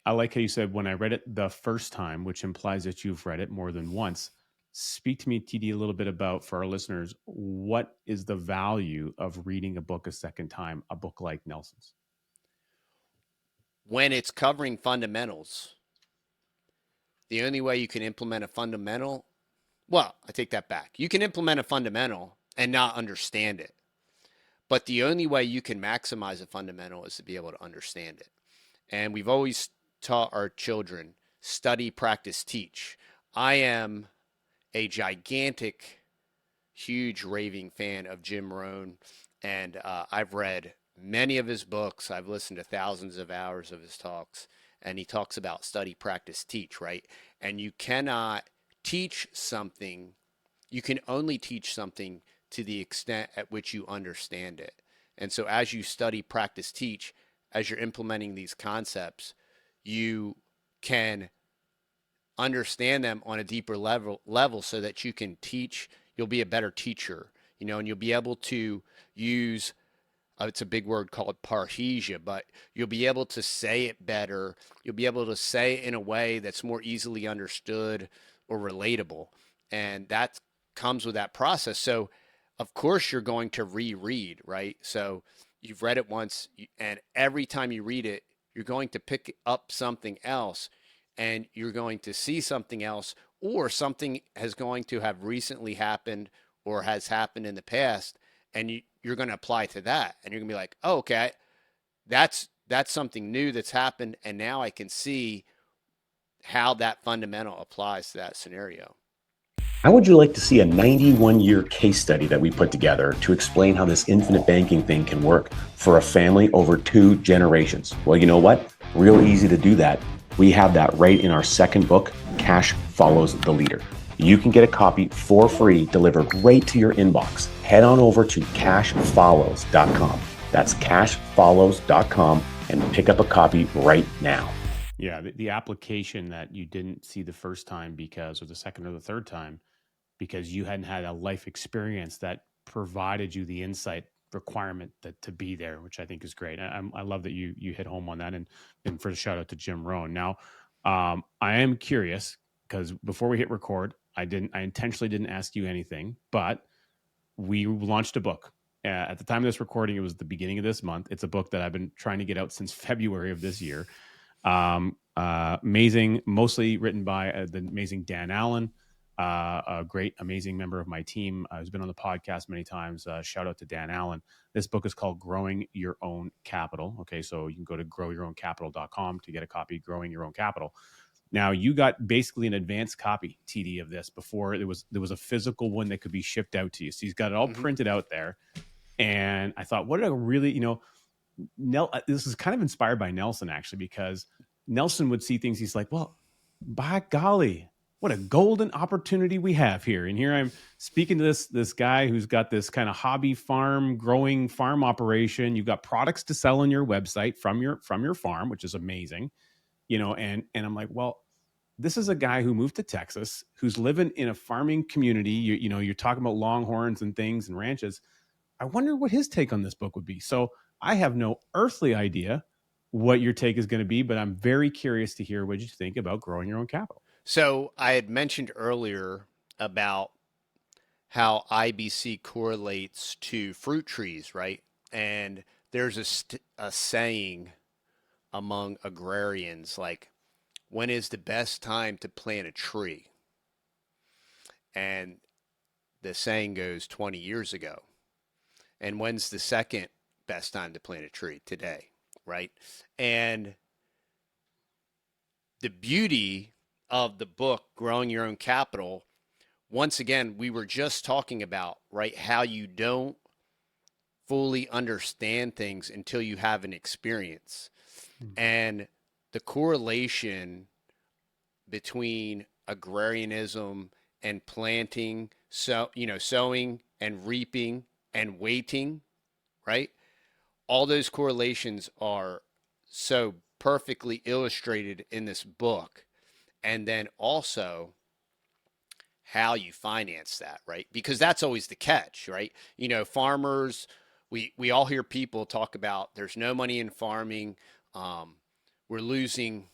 I like how you said, when I read it the first time, which implies that you've read it more than once. Speak to me, TD, a little bit about, for our listeners, what is the value of reading a book a second time, a book like Nelson's? When it's covering fundamentals, the only way you can implement a fundamental, well, I take that back. You can implement a fundamental and not understand it. But the only way you can maximize a fundamental is to be able to understand it. And we've always taught our children, study, practice, teach. I am a gigantic, huge raving fan of Jim Rohn, and I've read many of his books. I've listened to thousands of hours of his talks, and he talks about study, practice, teach, right? And you cannot teach something, you can only teach something to the extent at which you understand it. And so as you study, practice, teach, as you're implementing these concepts, you can understand them on a deeper level so that you can teach. You'll be a better teacher, and you'll be able to use, it's a big word called parrhesia, but you'll be able to say it better. You'll be able to say it in a way that's more easily understood or relatable. And that comes with that process. So of course you're going to reread, right? So you've read it once, and every time you read it, you're going to pick up something else, and you're going to see something else, or something has going to have recently happened or has happened in the past, and you're going to apply to that, and you're going to be like, oh, okay, that's something new that's happened, and now I can see how that fundamental applies to that scenario. How would you like to see a 91-year case study that we put together to explain how this infinite banking thing can work for a family over 2 generations? Well, you know what? Real easy to do that. We have that right in our second book, Cash Follows the Leader. You can get a copy for free delivered right to your inbox. Head on over to cashfollows.com. That's cashfollows.com and pick up a copy right now. Yeah, the application that you didn't see the first time or the second or the third time, because you hadn't had a life experience that provided you the insight requirement to be there, which I think is great. I love that you hit home on that. And for the shout out to Jim Rohn. Now, I am curious, because before we hit record, I intentionally didn't ask you anything, but we launched a book. At the time of this recording, it was the beginning of this month. It's a book that I've been trying to get out since February of this year. Amazing, mostly written by the amazing Dan Allen, a great, amazing member of my team who's been on the podcast many times. Shout out to Dan Allen. This book is called Growing Your Own Capital. Okay, so you can go to growyourowncapital.com to get a copy, Growing Your Own Capital. Now, you got basically an advanced copy, TD, of this before there was a physical one that could be shipped out to you. So he's got it all printed out there. And I thought, what a really, this is kind of inspired by Nelson, actually, because Nelson would see things. He's like, well, by golly, what a golden opportunity we have here. And here I'm speaking to this guy who's got this kind of hobby farm, growing farm operation. You've got products to sell on your website from your farm, which is amazing, and I'm like, well, this is a guy who moved to Texas, who's living in a farming community. You're talking about longhorns and things and ranches. I wonder what his take on this book would be. So I have no earthly idea what your take is going to be, but I'm very curious to hear what you think about growing your own capital. So I had mentioned earlier about how IBC correlates to fruit trees, right? And there's a saying among agrarians, like, when is the best time to plant a tree? And the saying goes 20 years ago. And when's the second best time to plant a tree? Today, right? And the beauty of the book, Growing Your Own Capital, once again, we were just talking about, right, how you don't fully understand things until you have an experience. And the correlation between agrarianism and planting, sowing and reaping and waiting, right? All those correlations are so perfectly illustrated in this book. And then also how you finance that, right? Because that's always the catch, right? Farmers, we all hear people talk about there's no money in farming. We're losing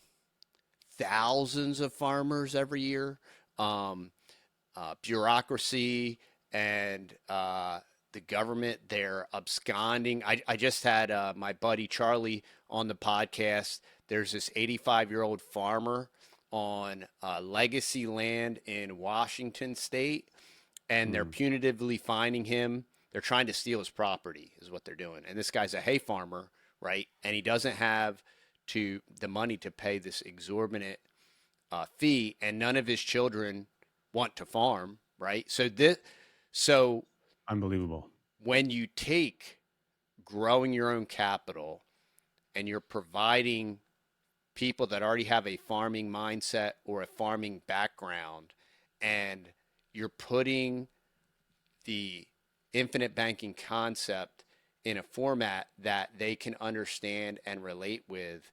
thousands of farmers every year. Bureaucracy and the government, they're absconding. I just had my buddy Charlie on the podcast. There's this 85-year-old farmer on legacy land in Washington state, and they're punitively fining him. They're trying to steal his property is what they're doing. And this guy's a hay farmer, right? And he doesn't have the money to pay this exorbitant fee, and none of his children want to farm, right? So Unbelievable. when you take growing your own capital and you're providing people that already have a farming mindset or a farming background, and you're putting the infinite banking concept in a format that they can understand and relate with,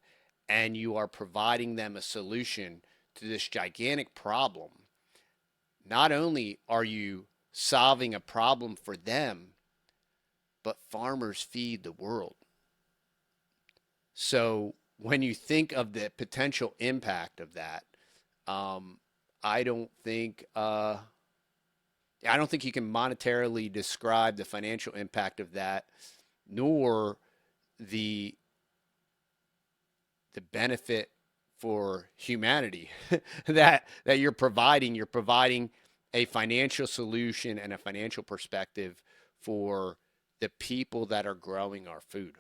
and you are providing them a solution to this gigantic problem. Not only are you solving a problem for them, but farmers feed the world. So when you think of the potential impact of that, um, I don't think I don't think you can monetarily describe the financial impact of that, nor the the benefit for humanity that you're providing. You're providing a financial solution and a financial perspective for the people that are growing our food.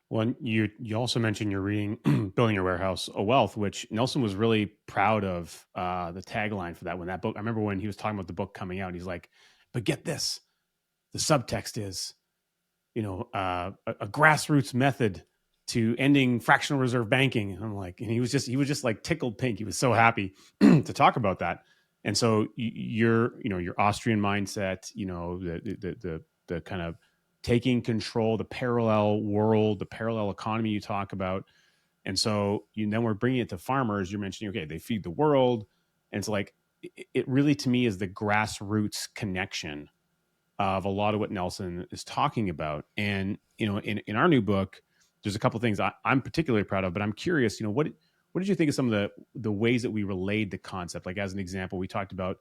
Well, you also mentioned you're reading Building Your Warehouse, A Wealth, which Nelson was really proud of the tagline for that when that book. I remember when he was talking about the book coming out, he's like, "But get this, the subtext is, a grassroots method to ending fractional reserve banking." And I'm like, and he was just like tickled pink. He was so happy to talk about that. And so your Austrian mindset, the kind of taking control, the parallel world, the parallel economy you talk about. And so then we're bringing it to farmers. You're mentioning, okay, they feed the world. And it's like, it really to me is the grassroots connection of a lot of what Nelson is talking about. And, in our new book, there's a couple of things I'm particularly proud of, but I'm curious, what did you think of some of the ways that we relayed the concept? Like, as an example, we talked about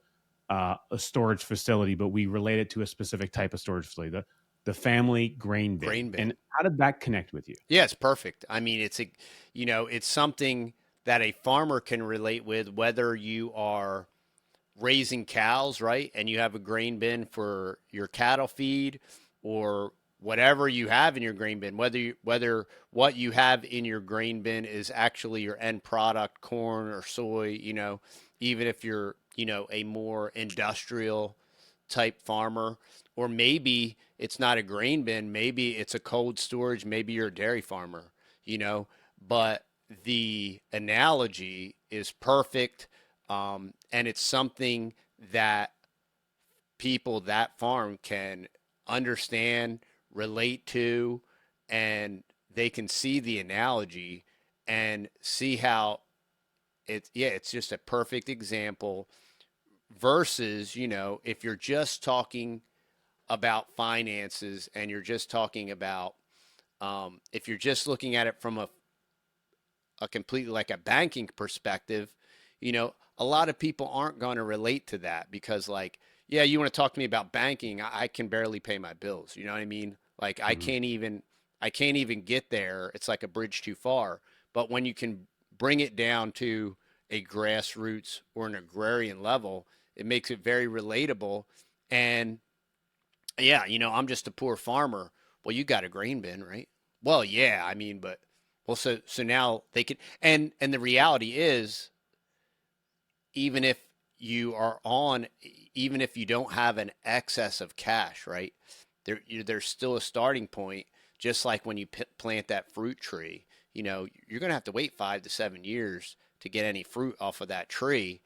a storage facility, but we related to a specific type of storage facility, the family grain bin. Grain bin. And how did that connect with you? Yeah, it's perfect. I mean, it's something that a farmer can relate with, whether you are raising cows, right? And you have a grain bin for your cattle feed, or whatever you have in your grain bin, whether what you have in your grain bin is actually your end product, corn or soy, even if you're, a more industrial type farmer, or maybe it's not a grain bin, maybe it's a cold storage, maybe you're a dairy farmer, but the analogy is perfect. And it's something that people that farm can understand, relate to, and they can see the analogy and see how it's just a perfect example versus, if you're just talking about finances and you're just talking about, if you're just looking at it from a completely like a banking perspective, a lot of people aren't going to relate to that because, like, yeah, you want to talk to me about banking. I can barely pay my bills. You know what I mean? Like, I can't even get there. It's like a bridge too far. But when you can bring it down to a grassroots or an agrarian level, it makes it very relatable. And yeah, I'm just a poor farmer. Well, you got a grain bin, right? Well, yeah, I mean, but well, so now they can, and the reality is, even if you are on, even if you don't have an excess of cash, right? There's still a starting point. Just like when you plant that fruit tree, you're going to have to wait 5 to 7 years to get any fruit off of that tree.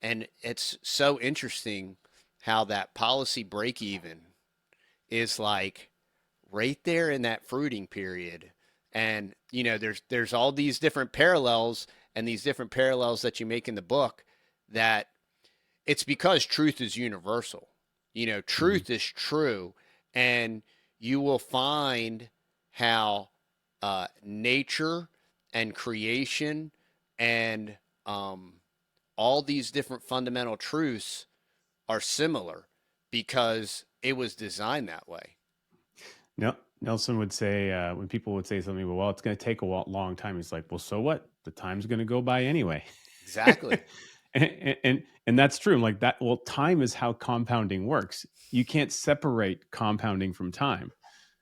And it's so interesting how that policy break even is like right there in that fruiting period. And there's all these different parallels, and these different parallels that you make in the book, that it's because truth is universal. Truth is true, and you will find how nature and creation and all these different fundamental truths are similar because it was designed that way. No, Nelson would say when people would say something, well, it's going to take a long time. He's like, well, so what? The time's going to go by anyway. Exactly. and that's true. I'm like that. Well, time is how compounding works. You can't separate compounding from time.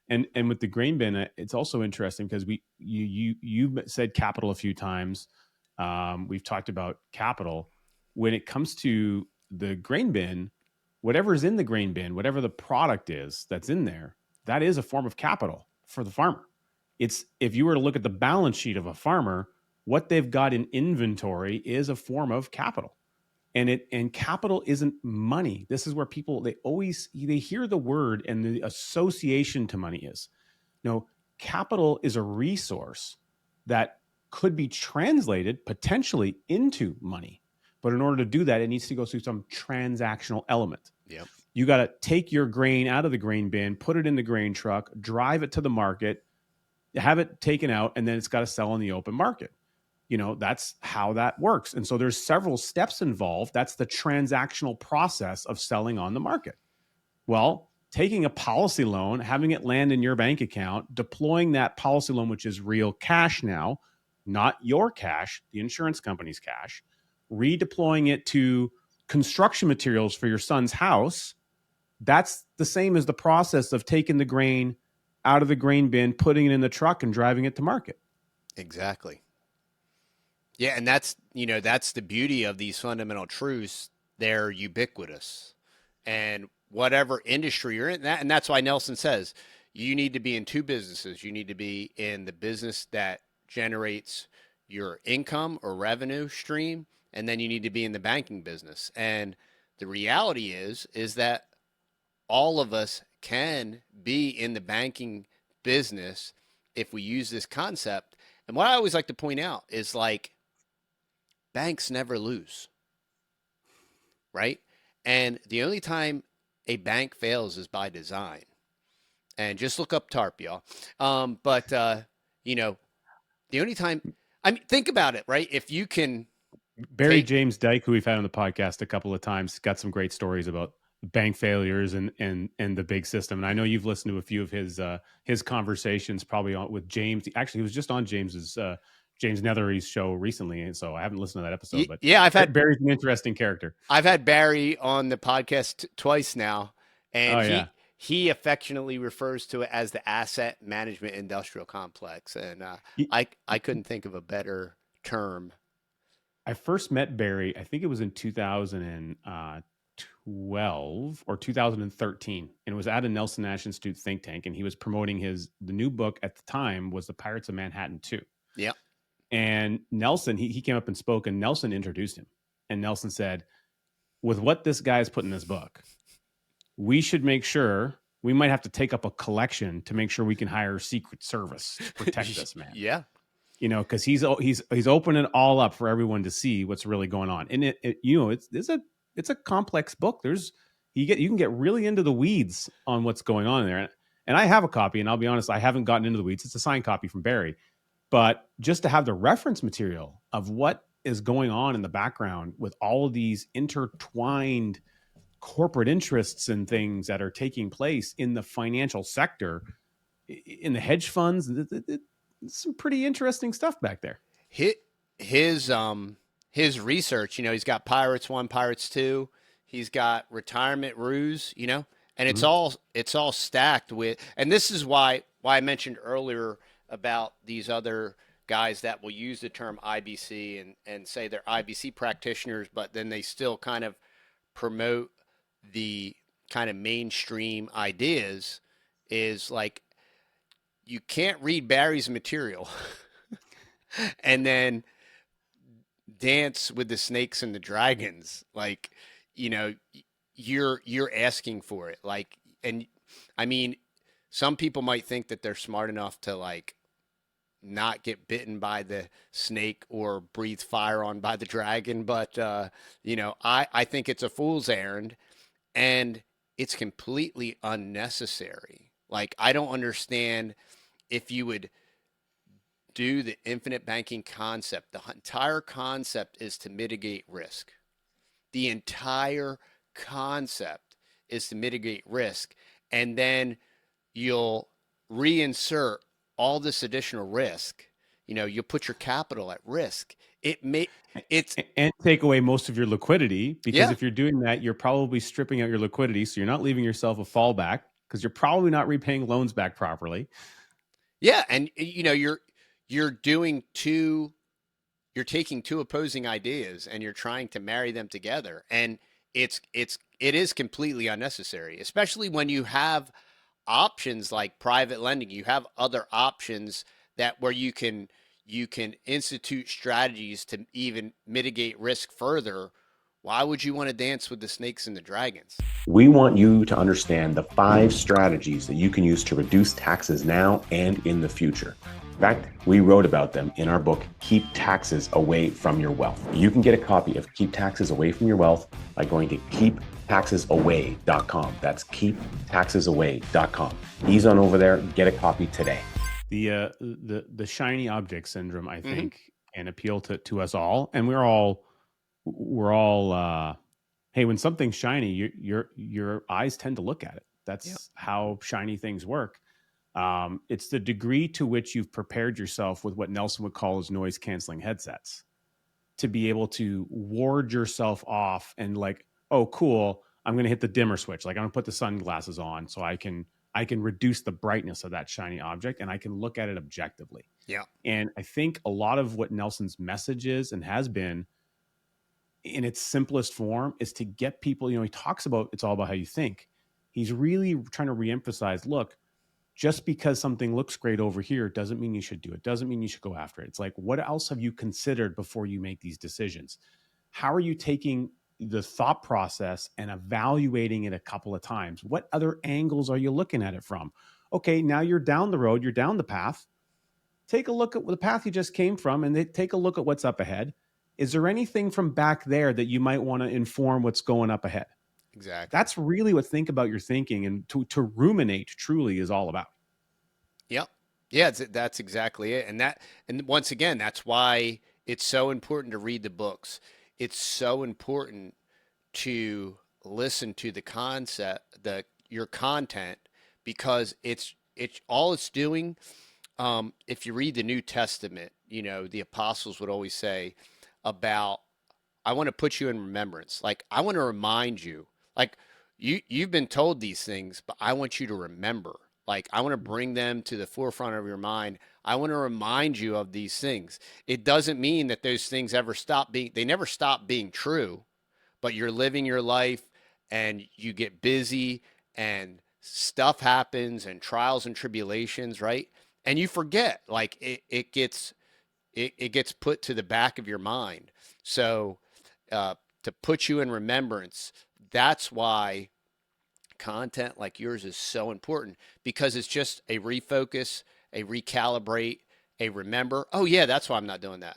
And with the grain bin, it's also interesting because you've said capital a few times. We've talked about capital. When it comes to the grain bin, whatever's in the grain bin, whatever the product is that's in there, that is a form of capital for the farmer. It's, if you were to look at the balance sheet of a farmer, what they've got in inventory is a form of capital. and capital isn't money. This is where people, they hear the word and the association to money is. No, capital is a resource that could be translated potentially into money. But in order to do that, it needs to go through some transactional element. Yep. You got to take your grain out of the grain bin, put it in the grain truck, drive it to the market, have it taken out, and then it's got to sell on the open market. That's how that works. And so there's several steps involved. That's the transactional process of selling on the market. Well, taking a policy loan, having it land in your bank account, deploying that policy loan, which is real cash now, not your cash, the insurance company's cash, redeploying it to construction materials for your son's house, that's the same as the process of taking the grain out of the grain bin, putting it in the truck and driving it to market. Exactly. Yeah, and that's the beauty of these fundamental truths. They're ubiquitous. And whatever industry you're in, and that's why Nelson says you need to be in two businesses. You need to be in the business that generates your income or revenue stream, and then you need to be in the banking business. And the reality is that all of us can be in the banking business if we use this concept. And what I always like to point out is banks never lose, right? And the only time a bank fails is by design. And just look up TARP, y'all. The only time, think about it, right? If you can. Barry James Dyke, who we've had on the podcast a couple of times, got some great stories about bank failures and the big system. And I know you've listened to a few of his conversations, probably with James. Actually, he was just on James Nethery's show recently, and so I haven't listened to that episode. But yeah, Barry's an interesting character. I've had Barry on the podcast twice now, and he affectionately refers to it as the asset management industrial complex, and I couldn't think of a better term. I first met Barry, I think it was in 2012 or 2013, and it was at a Nelson Nash Institute think tank, and he was promoting the new book at the time was The Pirates of Manhattan 2. Yeah. And Nelson, he came up and spoke, and Nelson introduced him. And Nelson said, with what this guy's put in this book, we should make sure we might have to take up a collection to make sure we can hire Secret Service to protect this man. Yeah. Because he's opening it all up for everyone to see what's really going on. And it's a complex book. You can get really into the weeds on what's going on there. And I have a copy, and I'll be honest, I haven't gotten into the weeds. It's a signed copy from Barry. But just to have the reference material of what is going on in the background with all of these intertwined corporate interests and things that are taking place in the financial sector, in the hedge funds, some pretty interesting stuff back there. His research, he's got Pirates 1, Pirates 2, he's got Retirement Ruse, and it's all stacked with, and this is why I mentioned earlier about these other guys that will use the term IBC and say they're IBC practitioners, but then they still kind of promote the kind of mainstream ideas, is you can't read Barry's material and then dance with the snakes and the dragons. You're asking for it. Some people might think that they're smart enough to not get bitten by the snake or breathe fire on by the dragon. But, I think it's a fool's errand, and it's completely unnecessary. I don't understand if you would do the infinite banking concept. The entire concept is to mitigate risk. The entire concept is to mitigate risk. And then you'll reinsert all this additional risk. You'll put your capital at risk. And take away most of your liquidity, because if you're doing that, you're probably stripping out your liquidity. So you're not leaving yourself a fallback, because you're probably not repaying loans back properly. Yeah. And you're taking two opposing ideas and you're trying to marry them together. And it is completely unnecessary, especially when you have options like private lending. You have other options where you can institute strategies to even mitigate risk further Why would you want to dance with the snakes and the dragons? We want you to understand the 5 strategies that you can use to reduce taxes now and in the future. In fact, we wrote about them in our book, Keep Taxes Away from Your Wealth. You can get a copy of Keep Taxes Away from Your Wealth by going to keeptaxesaway.com. That's keeptaxesaway.com. Ease on over there, get a copy today. The shiny object syndrome, I think, can appeal to us all, and we're all hey, when something's shiny, your eyes tend to look at it. That's how shiny things work. It's the degree to which you've prepared yourself with what Nelson would call his noise canceling headsets to be able to ward yourself off and like, oh, cool, I'm going to hit the dimmer switch. Like I'm going to put the sunglasses on so I can reduce the brightness of that shiny object and I can look at it objectively. Yeah. And I think a lot of what Nelson's message is and has been in its simplest form is to get people, he talks about it's all about how you think. He's really trying to reemphasize, look, just because something looks great over here doesn't mean you should do it. Doesn't mean you should go after it. It's like, what else have you considered before you make these decisions? How are you taking the thought process and evaluating it a couple of times? What other angles are you looking at it from? Okay, now you're down the road, you're down the path. Take a look at the path you just came from and take a look at what's up ahead. Is there anything from back there that you might want to inform what's going up ahead? Exactly. That's really what think about your thinking and to ruminate truly is all about. Yep. Yeah, that's exactly it. And once again, that's why it's so important to read the books. It's so important to listen to the concept, your content, because it's all it's doing. If you read the New Testament, the apostles would always say about, I want to put you in remembrance. Like I want to remind you, like you've been told these things, but I want you to remember. Like I want to bring them to the forefront of your mind. I want to remind you of these things. It doesn't mean that those things they never stop being true, but you're living your life and you get busy and stuff happens and trials and tribulations, right? And you forget, like it gets put to the back of your mind. So to put you in remembrance, that's why content like yours is so important, because it's just a refocus, a recalibrate, a remember. Oh yeah, that's why I'm not doing that.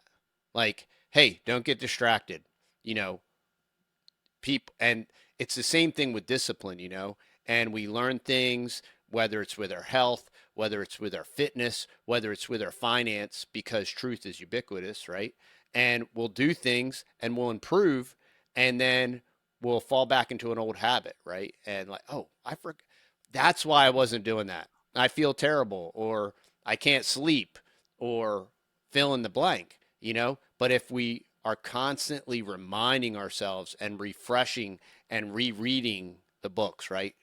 Like, hey, don't get distracted. You know, people, and it's the same thing with discipline, and we learn things, whether it's with our health, whether it's with our fitness, whether it's with our finance, because truth is ubiquitous, right? And we'll do things and we'll improve, and then we'll fall back into an old habit, right? And like, oh, I forgot. That's why I wasn't doing that. I feel terrible, or I can't sleep, or fill in the blank. But if we are constantly reminding ourselves and refreshing and rereading the books, right,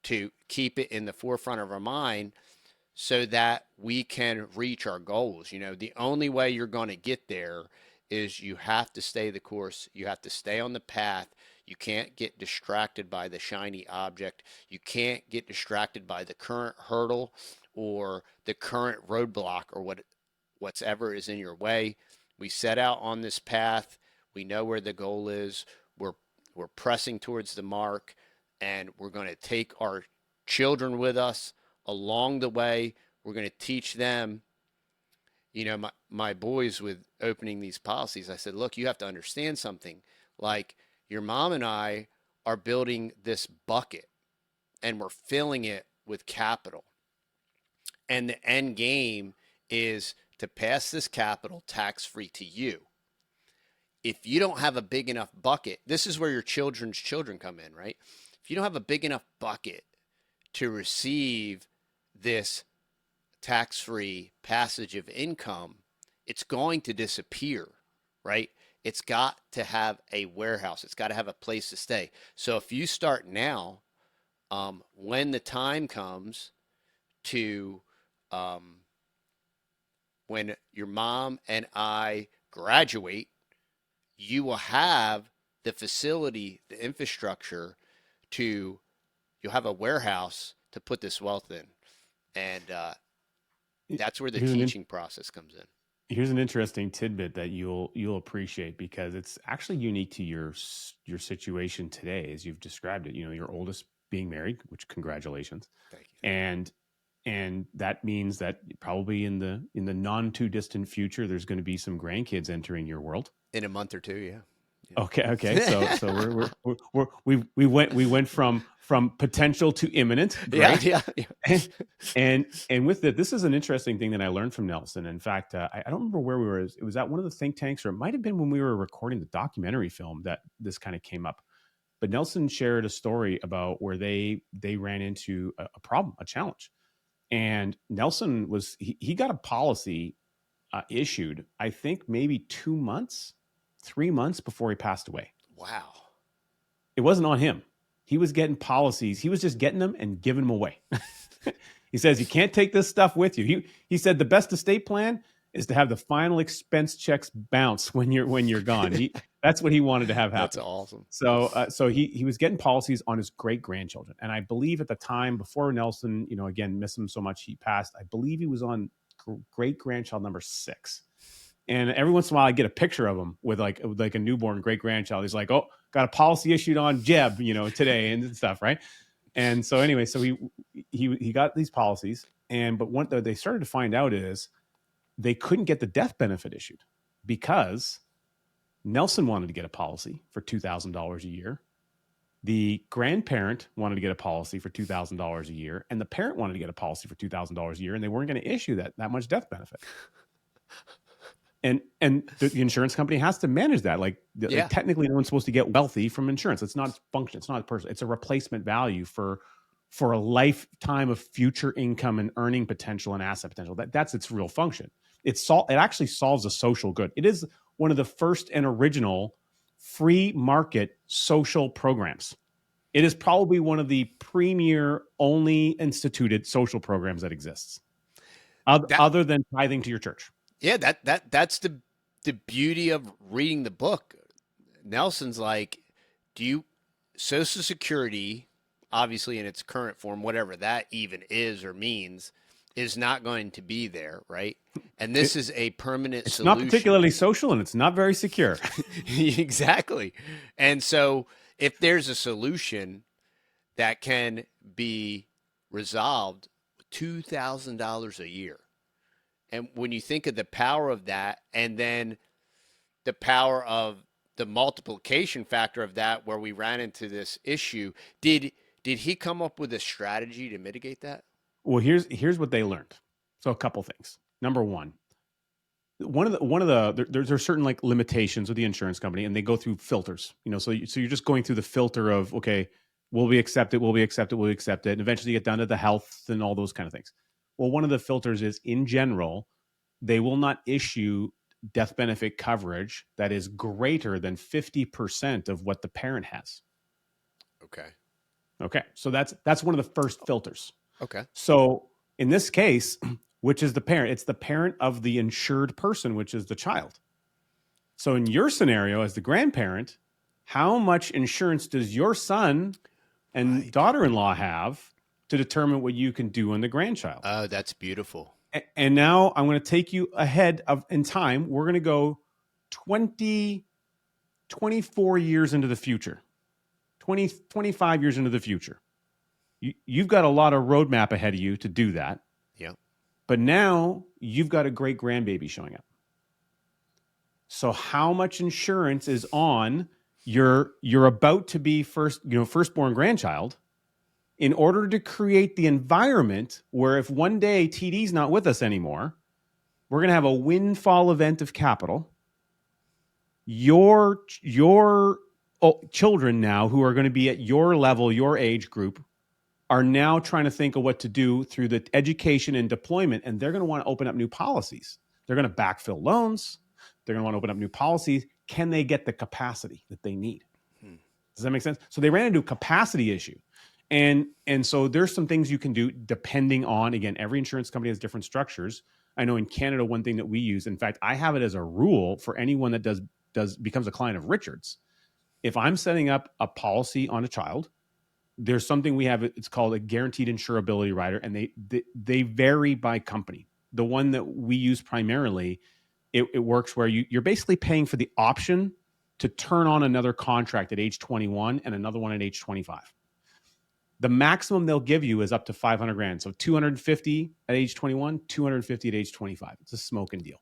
to keep it in the forefront of our mind so that we can reach our goals. The only way you're going to get there is you have to stay the course. You have to stay on the path. You can't get distracted by the shiny object. You can't get distracted by the current hurdle or the current roadblock or whatever is in your way. We set out on this path. We know where the goal is. We're pressing towards the mark, and we're going to take our children with us along the way. We're going to teach them. My boys, with opening these policies, I said, look, you have to understand something. Like, your mom and I are building this bucket and we're filling it with capital. And the end game is to pass this capital tax-free to you. If you don't have a big enough bucket, this is where your children's children come in, right? If you don't have a big enough bucket to receive this tax-free passage of income, it's going to disappear, right? It's got to have a warehouse. It's got to have a place to stay. So if you start now, when the time comes to when your mom and I graduate, you will have the facility, the infrastructure you'll have a warehouse to put this wealth in. And that's where the teaching process comes in. Here's an interesting tidbit that you'll appreciate because it's actually unique to your situation today, as you've described it. You know, your oldest being married, which congratulations, Thank you. and that means that probably in the non too distant future, there's going to be some grandkids entering your world. In a month or two, yeah. Okay. So we went from potential to imminent. Great. Yeah. And with it, this is an interesting thing that I learned from Nelson. In fact, I don't remember where we were. It was at one of the think tanks, or it might have been when we were recording the documentary film that this kind of came up. But Nelson shared a story about where they ran into a problem, a challenge. And Nelson he got a policy issued, I think maybe 2 months, 3 months before he passed away. Wow. It wasn't on him. He was getting policies. He was just getting them and giving them away. He says, you can't take this stuff with you. He said the best estate plan is to have the final expense checks bounce when you're gone. That's what he wanted to have happen. That's awesome. So he was getting policies on his great grandchildren. And I believe at the time before Nelson, again, miss him so much, he passed. I believe he was on great grandchild number 6. And every once in a while I get a picture of him with like a newborn great grandchild. He's like, oh, got a policy issued on Jeb, today and stuff. Right. And so anyway, so he got these policies, but what they started to find out is they couldn't get the death benefit issued because Nelson wanted to get a policy for $2,000 a year. The grandparent wanted to get a policy for $2,000 a year, and the parent wanted to get a policy for $2,000 a year, and they weren't going to issue that much death benefit. And the insurance company has to manage that. Like technically, no one's supposed to get wealthy from insurance. It's not function. It's not a person. It's a replacement value for a lifetime of future income and earning potential and asset potential. That's its real function. It actually solves a social good. It is one of the first and original free market social programs. It is probably one of the premier only instituted social programs that exists, other than tithing to your church. Yeah, that's the beauty of reading the book. Nelson's like, Social Security, obviously in its current form, whatever that even is or means, is not going to be there, right? And this is a permanent solution. It's not particularly social, and it's not very secure. Exactly. And so if there's a solution that can be resolved, $2,000 a year. And when you think of the power of that, and then the power of the multiplication factor of that, where we ran into this issue, did he come up with a strategy to mitigate that? Well, here's what they learned. So a couple things. Number one of the there's certain like limitations with the insurance company, and they go through filters. So you're just going through the filter of, okay, will we accept it? Will we accept it? Will we accept it? And eventually you get down to the health and all those kind of things. Well, one of the filters is, in general, they will not issue death benefit coverage that is greater than 50% of what the parent has. Okay. So that's one of the first filters. Okay. So in this case, which is the parent? It's the parent of the insured person, which is the child. So in your scenario, as the grandparent, how much insurance does your son and daughter-in-law have to determine what you can do on the grandchild? Oh, that's beautiful. And now I'm going to take you ahead in time. We're going to go 24 years into the future, 25 years into the future. You've got a lot of roadmap ahead of you to do that. Yeah. But now you've got a great grandbaby showing up. So how much insurance is on your about to be firstborn grandchild, in order to create the environment where if one day TD's not with us anymore, we're going to have a windfall event of capital. Your children now, who are going to be at your level, your age group, are now trying to think of what to do through the education and deployment, and they're going to want to open up new policies. They're going to backfill loans. They're going to want to open up new policies. Can they get the capacity that they need? Does that make sense? So they ran into a capacity issue. And so there's some things you can do depending on, again, every insurance company has different structures. I know in Canada, one thing that we use, in fact, I have it as a rule for anyone that becomes a client of Richards. If I'm setting up a policy on a child, there's something we have, it's called a guaranteed insurability rider, and they vary by company. The one that we use primarily it works where you're basically paying for the option to turn on another contract at age 21 and another one at age 25. The maximum they'll give you is up to 500 grand. So 250 at age 21, 250 at age 25. It's a smoking deal.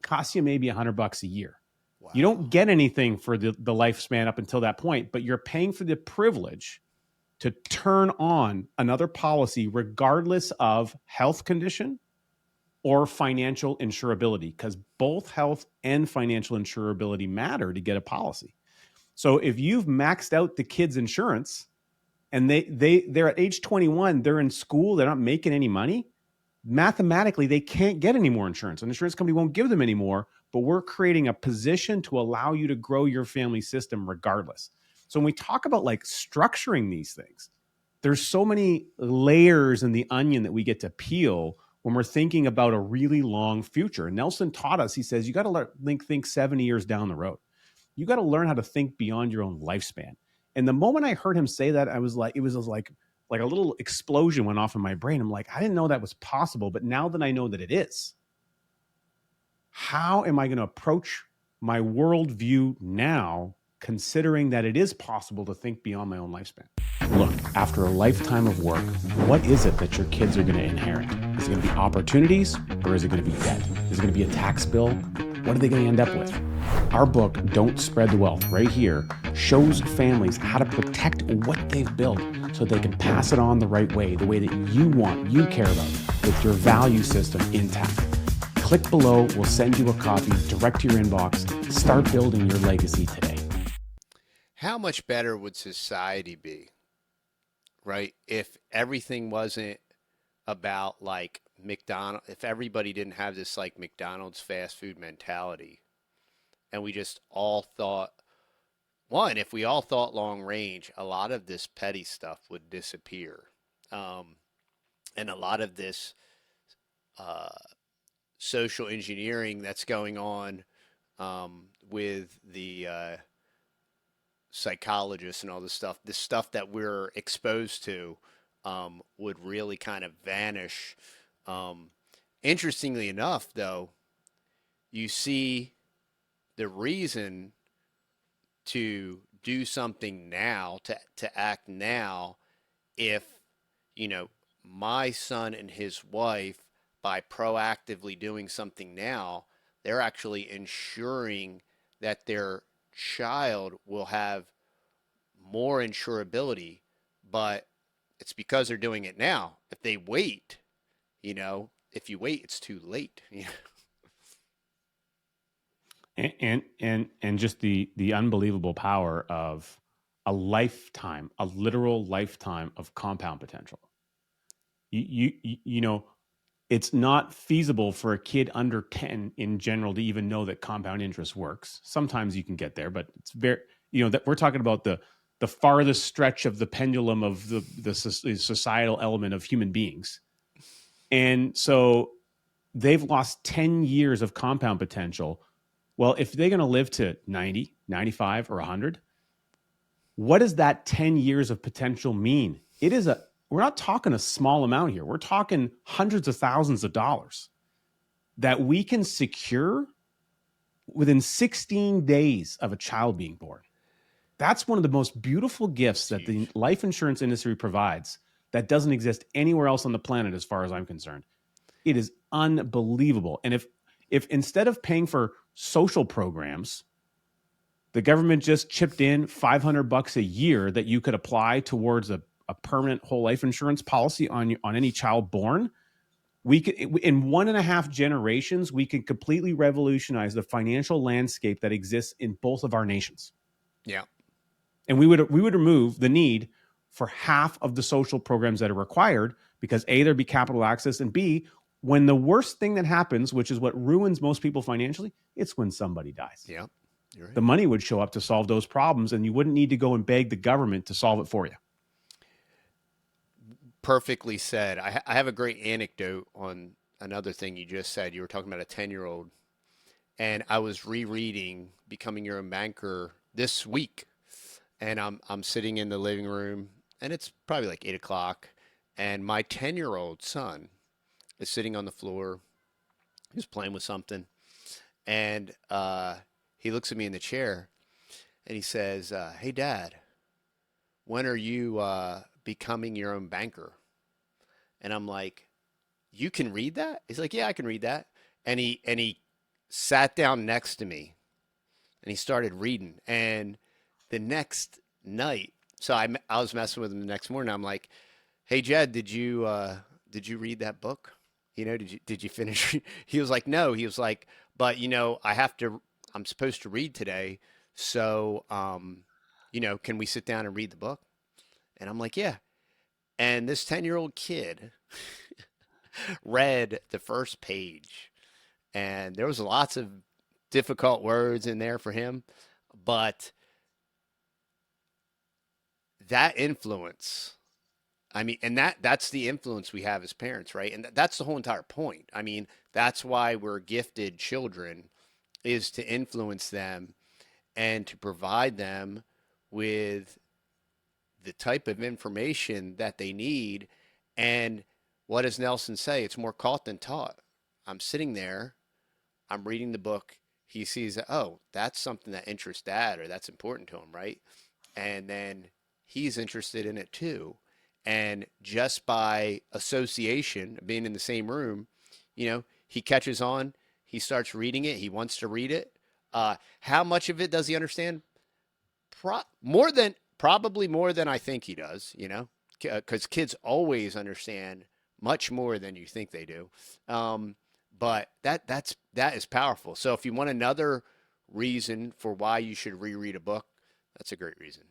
Costs you maybe $100 a year. Wow. You don't get anything for the lifespan up until that point, but you're paying for the privilege to turn on another policy regardless of health condition or financial insurability, because both health and financial insurability matter to get a policy. So if you've maxed out the kids' insurance and they're at age 21, they're in school, they're not making any money, mathematically, they can't get any more insurance. An insurance company won't give them any more, but we're creating a position to allow you to grow your family system regardless. So when we talk about like structuring these things, there's so many layers in the onion that we get to peel when we're thinking about a really long future. Nelson taught us, he says, you got to think 70 years down the road. You got to learn how to think beyond your own lifespan. And the moment I heard him say that, I was like, it was like a little explosion went off in my brain. I'm like, I didn't know that was possible, but now that I know that it is, how am I going to approach my worldview now, considering that it is possible to think beyond my own lifespan? Look, after a lifetime of work, what is it that your kids are going to inherit? Is it going to be opportunities, or is it going to be debt? Is it going to be a tax bill? What are they going to end up with? Our book, Don't Spread the Wealth, right here, shows families how to protect what they've built so they can pass it on the right way, the way that you want, you care about, with your value system intact. Click below, we'll send you a copy direct to your inbox. Start building your legacy today. How much better would society be, right, if everything wasn't about like McDonald's, if everybody didn't have this like McDonald's fast food mentality, and we just all thought, one, if we all thought long range, a lot of this petty stuff would disappear. And a lot of this social engineering that's going on with the psychologists and all this stuff that we're exposed to would really kind of vanish. Interestingly enough, though, you see the reason to do something now, to act now, if, you know, my son and his wife, by proactively doing something now, they're actually ensuring that their child will have more insurability, but it's because they're doing it now. If they wait, you know, if you wait, it's too late. And just the unbelievable power of a lifetime, a literal lifetime of compound potential. You know, it's not feasible for a kid under 10 in general to even know that compound interest works. Sometimes you can get there, but it's very, you know, that we're talking about the farthest stretch of the pendulum of the societal element of human beings. And so they've lost 10 years of compound potential. Well, if they're going to live to 90, 95, or 100, what does that 10 years of potential mean? We're not talking a small amount here. We're talking hundreds of thousands of dollars that we can secure within 16 days of a child being born. That's one of the most beautiful gifts that the life insurance industry provides that doesn't exist anywhere else on the planet, as far as I'm concerned. It is unbelievable. And if instead of paying for social programs, the government just chipped in $500 a year that you could apply towards a permanent whole life insurance policy on any child born, we could, in 1.5 generations, we could completely revolutionize the financial landscape that exists in both of our nations. Yeah. And we would remove the need for half of the social programs that are required, because A, there'd be capital access, and B, when the worst thing that happens, which is what ruins most people financially, it's when somebody dies. Yeah. You're right. The money would show up to solve those problems, and you wouldn't need to go and beg the government to solve it for you. Perfectly said. I have a great anecdote on another thing you just said. You were talking about a 10-year-old, and I was rereading Becoming Your Own Banker this week, and I'm sitting in the living room, and it's probably like 8 o'clock, and my 10-year-old son is sitting on the floor. He's playing with something, And he looks at me in the chair and he says, "Hey, Dad, when are you becoming your own banker?" And I'm like, "You can read that?" He's like, "Yeah, I can read that." And he sat down next to me and he started reading. And the next night, so I was messing with him the next morning. I'm like, "Hey, Jed, did you read that book? You know, did you finish?" He was like, "No." He was like, "But I'm supposed to read today, so can we sit down and read the book?" And I'm like, "Yeah." And this 10-year-old kid read the first page, and there was lots of difficult words in there for him, but that influence, I mean, and that's the influence we have as parents, right? And that's the whole entire point. I mean, that's why we're gifted children, is to influence them and to provide them with the type of information that they need. And what does Nelson say? It's more caught than taught. I'm sitting there, I'm reading the book. He sees that, oh, that's something that interests dad, or that's important to him, right? And then he's interested in it too. And just by association, being in the same room, he catches on, he starts reading it, he wants to read it. How much of it does he understand? Probably more than I think he does, because kids always understand much more than you think they do. But that is powerful. So if you want another reason for why you should reread a book, that's a great reason.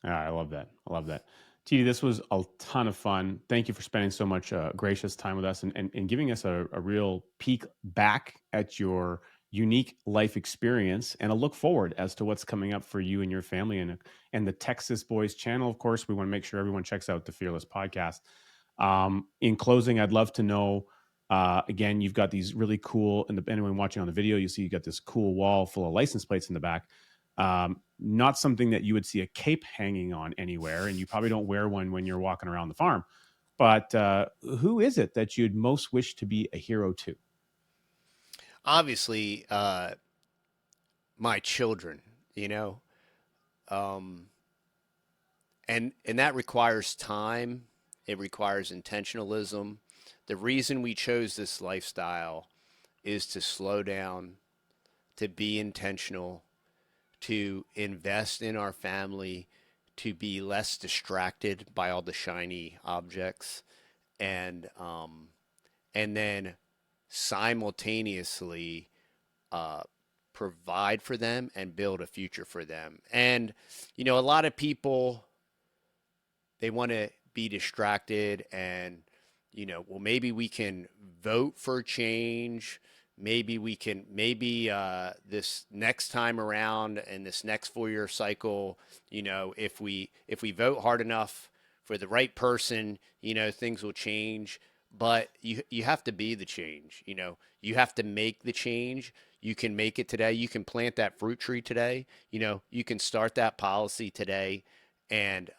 All right, I love that. I love that. TD, this was a ton of fun. Thank you for spending so much gracious time with us and giving us a real peek back at your unique life experience and a look forward as to what's coming up for you and your family and the Texas Boys channel. Of course, we want to make sure everyone checks out the Fearless podcast. In closing, I'd love to know, again, you've got these really cool, and anyone watching on the video, you see you got this cool wall full of license plates in the back. Not something that you would see a cape hanging on anywhere, and you probably don't wear one when you're walking around the farm. But who is it that you'd most wish to be a hero to? Obviously, my children, you know, um, and that requires time. It requires intentionalism. The reason we chose this lifestyle is to slow down, to be intentional, to invest in our family, to be less distracted by all the shiny objects, and then simultaneously uh, provide for them and build a future for them. And a lot of people, they want to be distracted and well, maybe we can vote for change. Maybe this next time around and this next 4-year cycle, if we vote hard enough for the right person, things will change. But you have to be the change. You have to make the change. You can make it today. You can plant that fruit tree today. You can start that policy today. And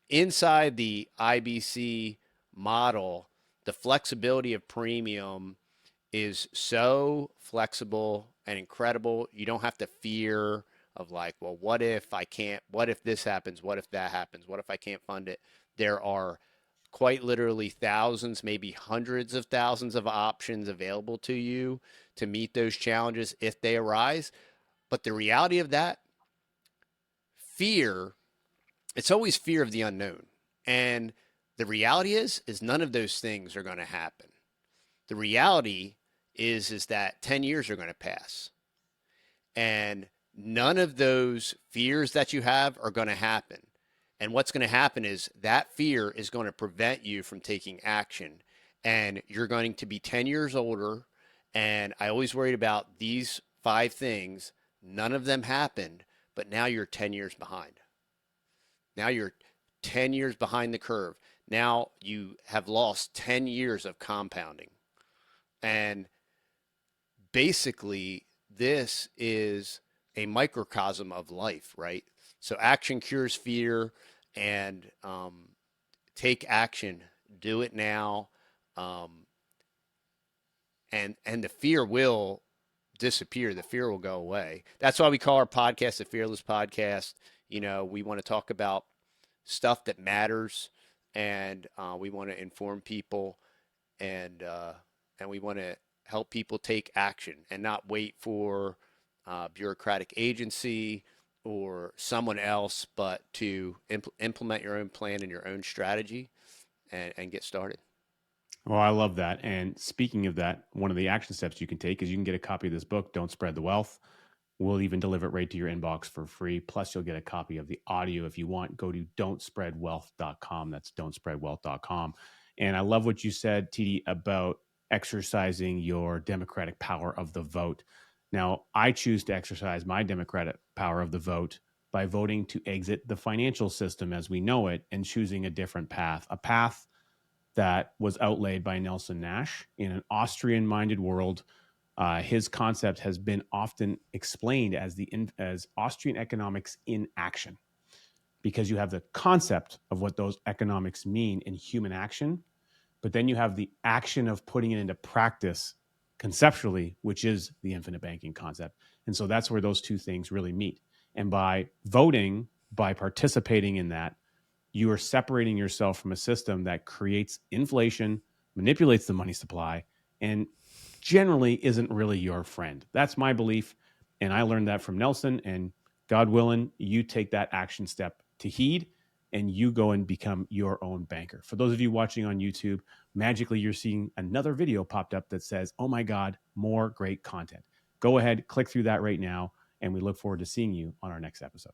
inside the IBC model, the flexibility of premium is so flexible and incredible. You don't have to fear of like, well, what if I can't, what if this happens? What if that happens? What if I can't fund it? There are quite literally thousands, maybe hundreds of thousands of options available to you to meet those challenges if they arise. But the reality of that, fear, it's always fear of the unknown. And the reality is none of those things are going to happen. The reality is that 10 years are going to pass. And none of those fears that you have are going to happen. And what's going to happen is that fear is going to prevent you from taking action. And you're going to be 10 years older. And I always worried about these 5 things. None of them happened, but now you're 10 years behind. Now you're 10 years behind the curve. Now you have lost 10 years of compounding. And basically, this is a microcosm of life, right? So action cures fear, and take action. Do it now, and the fear will disappear. The fear will go away. That's why we call our podcast the Fearless Podcast. We want to talk about stuff that matters, and we want to inform people, and we want to help people take action and not wait for bureaucratic agency or someone else, but to implement your own plan and your own strategy, and get started. Well, I love that. And speaking of that, one of the action steps you can take is you can get a copy of this book, Don't Spread the Wealth. We'll even deliver it right to your inbox for free. Plus, you'll get a copy of the audio if you want. Go to don'tspreadwealth.com. That's don'tspreadwealth.com. And I love what you said, TD, about exercising your democratic power of the vote. Now, I choose to exercise my democratic power of the vote by voting to exit the financial system as we know it and choosing a different path, a path that was outlaid by Nelson Nash in an Austrian-minded world. His concept has been often explained as Austrian economics in action, because you have the concept of what those economics mean in human action, but then you have the action of putting it into practice conceptually, which is the infinite banking concept. And so that's where those two things really meet. And by voting, by participating in that, you are separating yourself from a system that creates inflation, manipulates the money supply, and generally isn't really your friend. That's my belief. And I learned that from Nelson. And God willing, you take that action step to heed and you go and become your own banker. For those of you watching on YouTube, magically you're seeing another video popped up that says, oh my God, more great content. Go ahead, click through that right now. And we look forward to seeing you on our next episode.